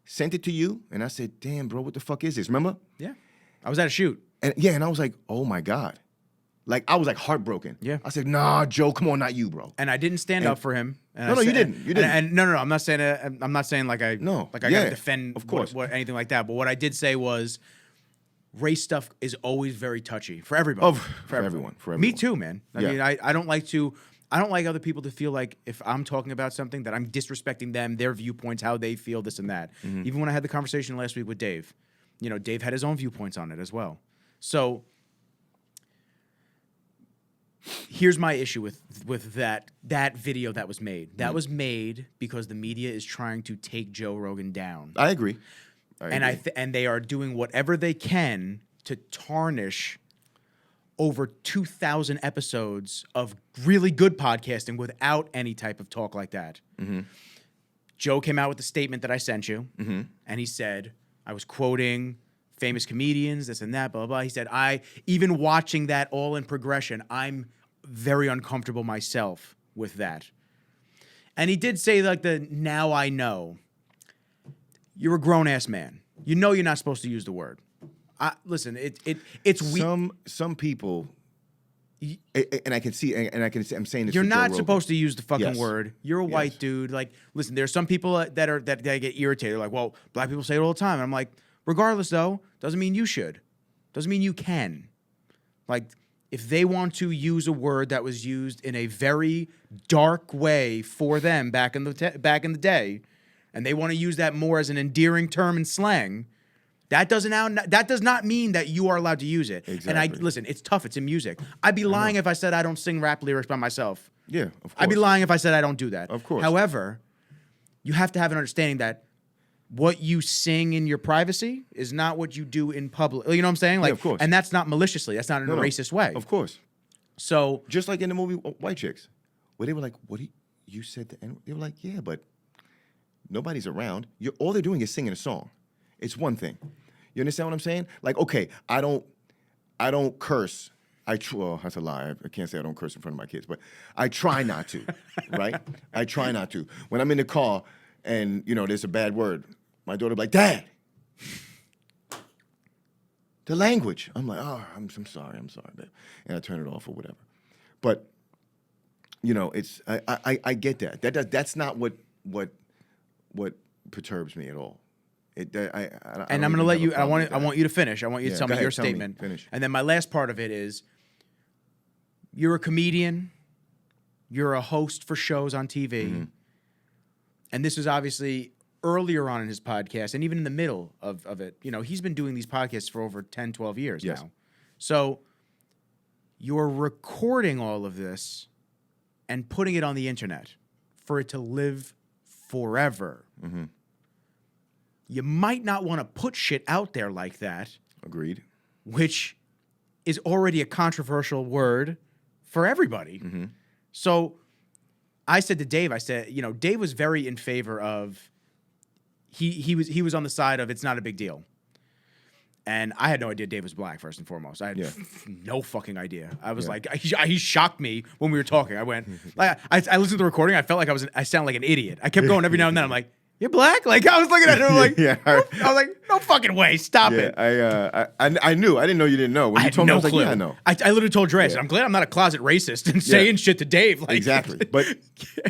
sent it to you, and I said, damn, bro, what the fuck is this? Remember? Yeah. I was at a shoot. And I was like, oh my God. Like, I was like heartbroken. Yeah. I said, nah, Joe, come on, not you, bro. And I didn't stand up for him. And No, you didn't. You didn't. And no, I'm not saying like I gotta defend of course. what anything like that. But what I did say was, race stuff is always very touchy for everybody. For everyone. Me too, man. I Yeah. mean, I don't like other people to feel like if I'm talking about something that I'm disrespecting them, their viewpoints, how they feel, this and that. Mm-hmm. Even when I had the conversation last week with Dave, Dave had his own viewpoints on it as well. So here's my issue with that video that was made. That was made because the media is trying to take Joe Rogan down. I agree. And they are doing whatever they can to tarnish over 2,000 episodes of really good podcasting without any type of talk like that. Mm-hmm. Joe came out with the statement that I sent you, and he said, I was quoting famous comedians, this and that, blah, blah, blah. He said, even watching that all in progression, I'm very uncomfortable myself with that. And he did say, like, now I know. You're a grown-ass man. You know you're not supposed to use the word. Listen, it's weird. Some people, and I can see, I'm saying this. You're for Joe not Rogan. supposed to use the fucking Yes. word. You're a white dude. Like, listen, there's some people that get irritated. They're like, well, black people say it all the time. And I'm like, regardless, though, doesn't mean you should. Doesn't mean you can. Like, if they want to use a word that was used in a very dark way for them back in the day, and they want to use that more as an endearing term in slang, that does not mean that you are allowed to use it. Exactly. And listen, it's tough. It's in music. I'd be lying if I said I don't sing rap lyrics by myself. Yeah, of course. I'd be lying if I said I don't do that. Of course. However, you have to have an understanding that what you sing in your privacy is not what you do in public. You know what I'm saying? Like, yeah, of course. And that's not maliciously. That's not in a racist way. Of course. So just like in the movie White Chicks, where they were like, "What you said?" They were like, "Yeah, but nobody's around. All they're doing is singing a song. It's one thing. You understand what I'm saying? Like, okay, I don't curse. Well, that's a lie. I can't say I don't curse in front of my kids, but I try not to, right? I try not to. When I'm in the car and, there's a bad word, my daughter will be like, Dad. The language. I'm like, oh, I'm sorry, babe. And I turn it off or whatever. But, it's I get that. That's not what perturbs me at all. I And don't I'm going to even let have a you. I problem with that. want you to finish. I want you to Yeah, tell go me your ahead, tell me. statement. Finish. And then my last part of it is, you're a comedian. You're a host for shows on TV. Mm-hmm. And this is obviously earlier on in his podcast, and even in the middle of it. He's been doing these podcasts for over 10, 12 years Yes. now. So you're recording all of this and putting it on the internet for it to live forever. Mm-hmm. You might not want to put shit out there like that, Agreed. which is already a controversial word for everybody. Mm-hmm. So I said to Dave, Dave was very in favor of, he was on the side of it's not a big deal. And I had no idea Dave was black, first and foremost. I had no fucking idea. I was like, he shocked me when we were talking. I went, I listened to the recording. I felt like I sound like an idiot. I kept going every now and then. I'm like, you're black? Like, I was looking at him like, I was like, no fucking way, stop it. I knew. I didn't know you didn't know. When I you had told no me, I was clue. like, yeah, I know. I literally told Dre, I said, I'm glad I'm not a closet racist and saying shit to Dave. Like, Exactly. But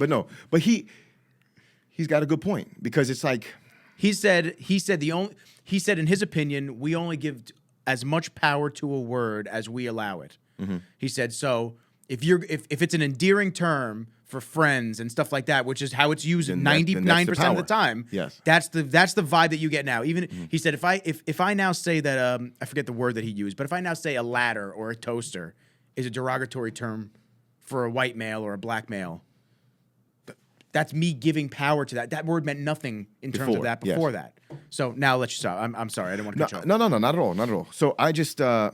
no. But he's got a good point, because it's like, he said in his opinion, we only give as much power to a word as we allow it. Mm-hmm. He said, so if it's an endearing term for friends and stuff like that, which is how it's used 99% of the time. Yes. That's the vibe that you get now. Even he said, if I now say that I forget the word that he used, but if I now say a ladder or a toaster is a derogatory term for a white male or a black male, that's me giving power to that. That word meant nothing in terms of that before that. So now I'll let you stop. I'm sorry. I didn't want to cut you off. No, not at all. Not at all. So I just, I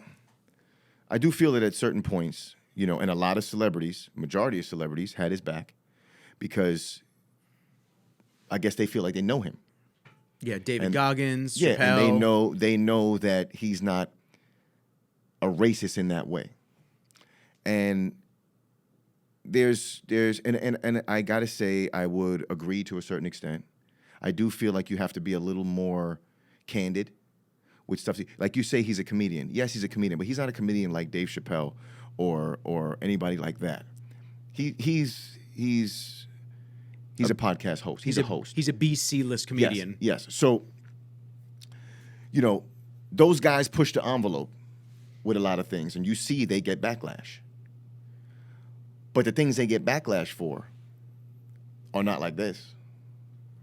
do feel that at certain points, and a lot of celebrities, majority of celebrities had his back, because I guess they feel like they know him. Yeah, David Goggins, Yeah, Chappelle. and they know that he's not a racist in that way. And and I gotta say, I would agree to a certain extent. I do feel like you have to be a little more candid with stuff. Like you say, he's a comedian. Yes, he's a comedian, but he's not a comedian like Dave Chappelle or anybody like that. He's a podcast host. He's a host. He's a BC list comedian. Yes. So, those guys push the envelope with a lot of things, and you see they get backlash. But the things they get backlash for are not like this,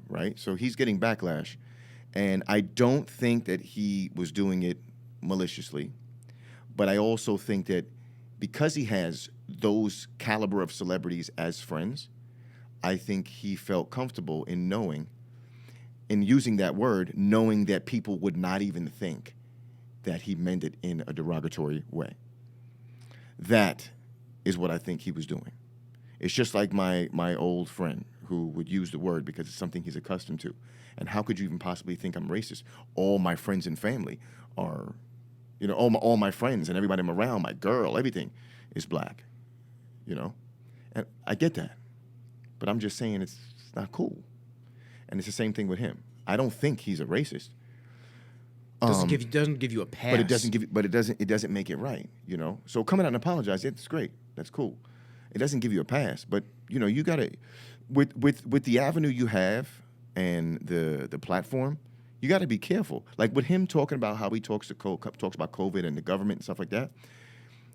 right? So he's getting backlash. And I don't think that he was doing it maliciously. But I also think that because he has those caliber of celebrities as friends, I think he felt comfortable in using that word, knowing that people would not even think that he meant it in a derogatory way. That is what I think he was doing. It's just like my old friend who would use the word because it's something he's accustomed to. And how could you even possibly think I'm racist? All my friends and family are, all my friends and everybody I'm around, my girl, everything is black, And I get that. But I'm just saying it's not cool. And it's the same thing with him. I don't think he's a racist. Doesn't give you a pass. But it doesn't make it right, So coming out and apologize, it's great. That's cool. It doesn't give you a pass, but you gotta with the avenue you have and the platform, you gotta be careful. Like with him talking about how he talks about COVID and the government and stuff like that,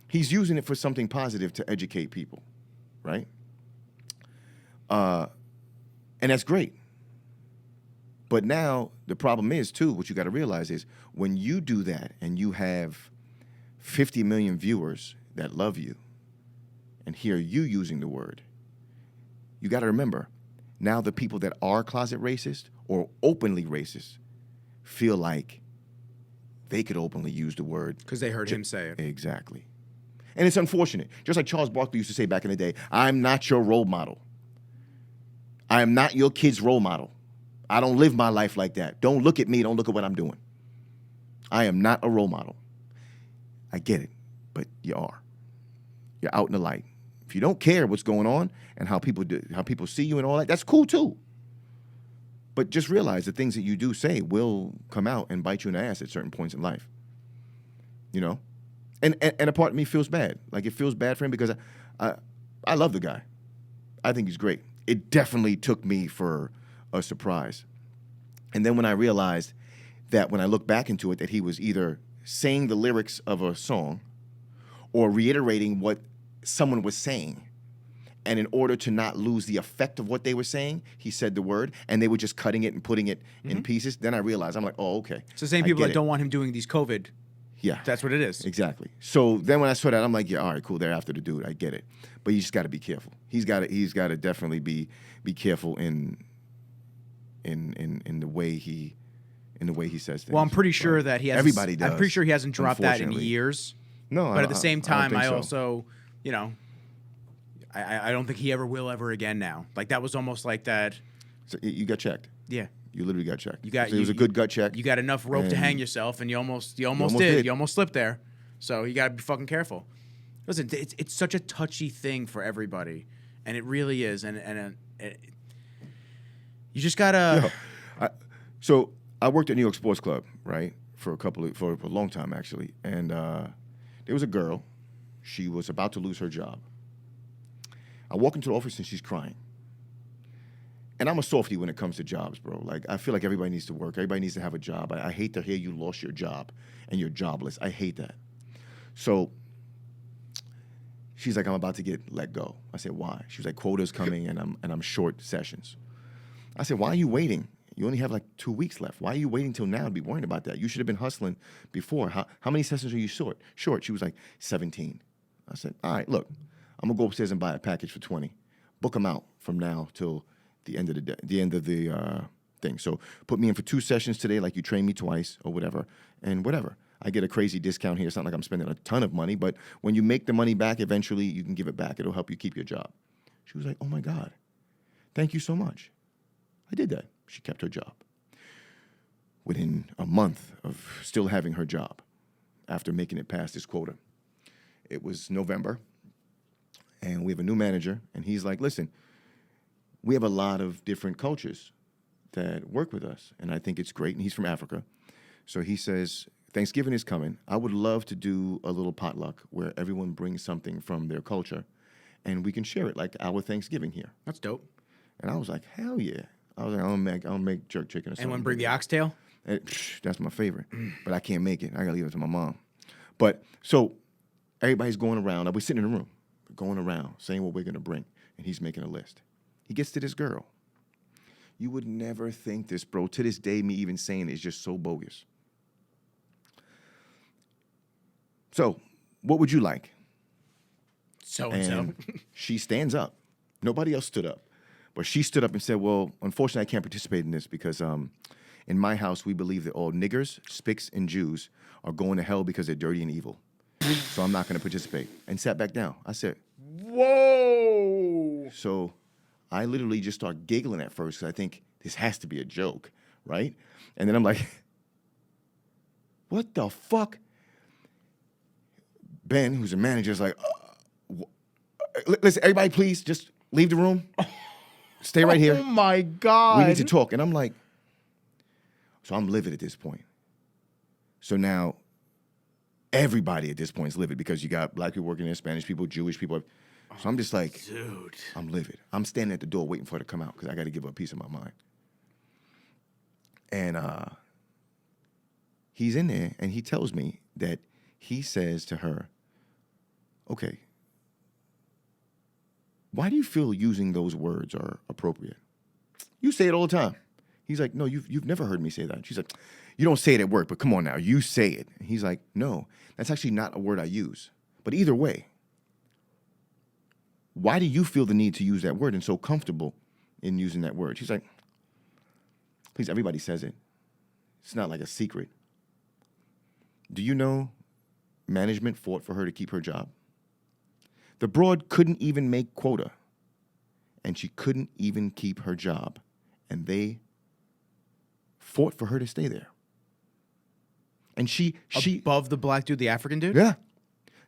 he's using it for something positive to educate people, right? And that's great. But now the problem is too, what you got to realize is when you do that and you have 50 million viewers that love you and hear you using the word, you got to remember, now the people that are closet racist or openly racist feel like they could openly use the word. Because they heard him say it. Exactly. And it's unfortunate. Just like Charles Barkley used to say back in the day, I'm not your role model. I am not your kid's role model. I don't live my life like that. Don't look at me. Don't look at what I'm doing. I am not a role model. I get it, but you are. You're out in the light. If you don't care what's going on and how people see you and all that, that's cool too. But just realize the things that you do say will come out and bite you in the ass at certain points in life. you know? And a part of me feels bad. Like, it feels bad for him because I love the guy. I think he's great. It definitely took me for a surprise. And then when I realized that when I look back into it, that he was either saying the lyrics of a song or reiterating what someone was saying. And in order to not lose the effect of what they were saying, he said the word, and they were just cutting it and putting it in pieces. Then I realized, I'm like, oh, okay. It's the same people that don't want him doing these COVID. Yeah. That's what it is. Exactly. So then when I saw that, I'm like, yeah, all right, cool. They're after the dude. I get it. But you just got to be careful. He's got to definitely be careful in the way he says things. Well, I'm pretty sure that he hasn't. Everybody does. I'm pretty sure he hasn't dropped that in years. No, but at the same time, I so. also, you know, I don't think he ever will ever again now. Like, that was almost like that. So you got checked. Yeah. You literally got checked. It was a good gut check. You got enough rope to hang yourself, and you almost did. You almost slipped there. So you got to be fucking careful. Listen, it's such a touchy thing for everybody, and it really is. And you just gotta. So I worked at New York Sports Club, right, for a long time actually, and there was a girl. She was about to lose her job. I walk into the office and she's crying. And I'm a softie when it comes to jobs, bro. Like, I feel like everybody needs to work. Everybody needs to have a job. I hate to hear you lost your job and you're jobless. I hate that. So she's like, I'm about to get let go. I said, why? She was like, quota's coming and I'm short sessions. I said, why are you waiting? You only have like 2 weeks left. Why are you waiting till now to be worrying about that? You should have been hustling before. How many sessions are you short? She was like, 17. I said, all right, look, I'm going to go upstairs and buy a package for 20. Book them out from now till the end of the day, the end of the thing. So put me in for 2 sessions today, like you trained me twice or whatever, and whatever. I get a crazy discount here. It's not like I'm spending a ton of money, but when you make the money back, eventually you can give it back. It'll help you keep your job. She was like, oh my God, thank you so much. I did that. She kept her job. Within a month of still having her job, after making it past this quota. It was November, and we have a new manager, and he's like, listen, we have a lot of different cultures that work with us, and I think it's great, and he's from Africa. So he says, Thanksgiving is coming. I would love to do a little potluck where everyone brings something from their culture, and we can share it like our Thanksgiving here. That's dope. And I was like, hell yeah. I was like, I'll make jerk chicken or something. Anyone bring the oxtail? That's my favorite, but I can't make it. I gotta leave it to my mom. But so everybody's going around. We're sitting in a room, going around, saying what we're gonna bring, and he's making a list. He gets to this girl. You would never think this, bro. To this day, me even saying it is just so bogus. So, what would you like? So-and-so. She stands up. Nobody else stood up. But she stood up and said, well, unfortunately, I can't participate in this because in my house, we believe that all niggers, spics, and Jews are going to hell because they're dirty and evil. So I'm not going to participate. And sat back down. I said, whoa. So I literally just start giggling at first because I think this has to be a joke, right? And then I'm like, what the fuck? Ben, who's a manager, is like, listen, everybody, please just leave the room. Stay right here. Oh, my God. We need to talk. And I'm like, so I'm livid at this point. So now everybody at this point is livid because you got black people working there, Spanish people, Jewish people. So I'm just like, dude, I'm livid. I'm standing at the door waiting for her to come out because I got to give her a piece of my mind. And he's in there and he tells me that he says to her, okay, why do you feel using those words are appropriate? You say it all the time. He's like, no, you've never heard me say that. She's like, you don't say it at work, but come on now, you say it. And he's like, no, that's actually not a word I use. But either way, why do you feel the need to use that word and so comfortable in using that word? She's like, please, everybody says it. It's not like a secret. Do you know management fought for her to keep her job? The broad couldn't even make quota, and she couldn't even keep her job, and they fought for her to stay there. And she above the black dude, the African dude? Yeah.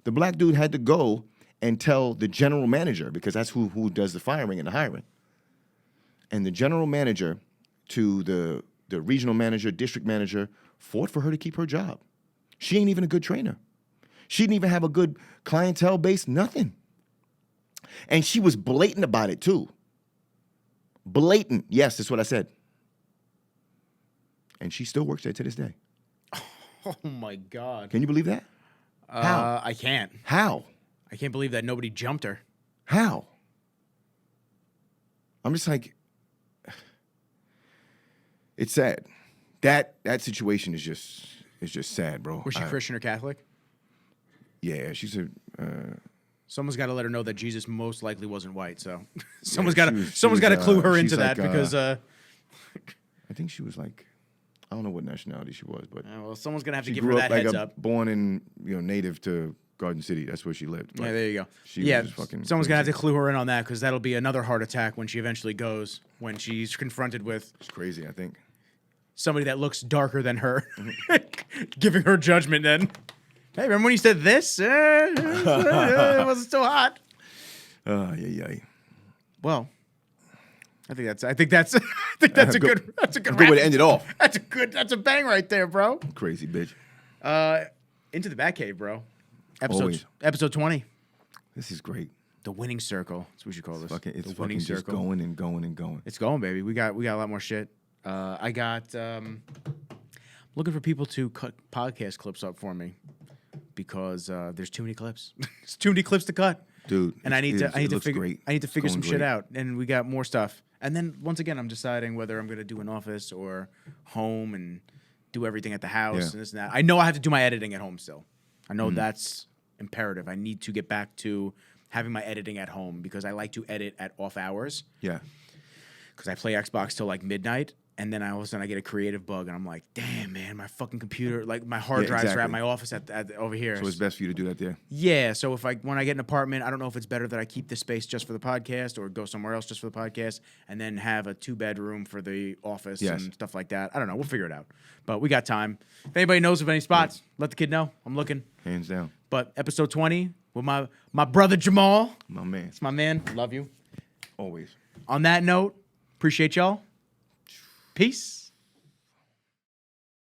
The black dude had to go and tell the general manager, because that's who does the firing and the hiring. And the general manager to the regional manager, district manager, fought for her to keep her job. She ain't even a good trainer. She didn't even have a good clientele base, nothing. And she was blatant about it too. Blatant. Yes, that's what I said. And she still works there to this day. Oh my God. Can you believe that? How? I can't. How? I can't believe that nobody jumped her. How? I'm just like, it's sad. That situation is just sad, bro. Was she Christian or Catholic? Yeah, she's a. Someone's got to let her know that Jesus most likely wasn't white. So someone's Yeah, got to clue her she's into that like, because. I think she was like, I don't know what nationality she was, but well, someone's gonna have to she give her grew that up like heads up. born in native to Garden City. That's where she lived. But Yeah, there you go. She was just fucking someone's gonna have to crazy. clue her in on that because that'll be another heart attack when she eventually goes. When she's confronted with It's crazy. I think. somebody that looks darker than her, giving her judgment. Then, hey, remember when you said this? It wasn't so hot. Yeah. Well, I think that's a good Good way to end it off. That's a bang right there, bro. Crazy bitch. Into the Batcave, bro. Always. Episode 20. This is great. The winning circle. That's what we should call this. It's the fucking just going and going and going. It's going, baby. We got a lot more shit. I got looking for people to cut podcast clips up for me because there's too many clips. There's too many clips to cut. Dude, And I need to figure great. I need to figure It's some going shit great. out. And we got more stuff. And then once again, I'm deciding whether I'm gonna do an office or home and do everything at the house Yeah. and this and that. I know I have to do my editing at home still. I know that's imperative. I need to get back to having my editing at home because I like to edit at off hours Yeah. because I play Xbox till like midnight. And then all of a sudden I get a creative bug and I'm like, damn, man, my fucking computer, like my hard Yeah, drives are at exactly. my office at over here. So it's best for you to do that there. Yeah, so when I get an apartment, I don't know if it's better that I keep this space just for the podcast or go somewhere else just for the podcast and then have a 2-bedroom for the office Yes. and stuff like that. I don't know. We'll figure it out. But we got time. If anybody knows of any spots, let the kid know. I'm looking. Hands down. But episode 20 with my brother Jamal. My man. It's my man. Love you. Always. On that note, appreciate y'all. Peace.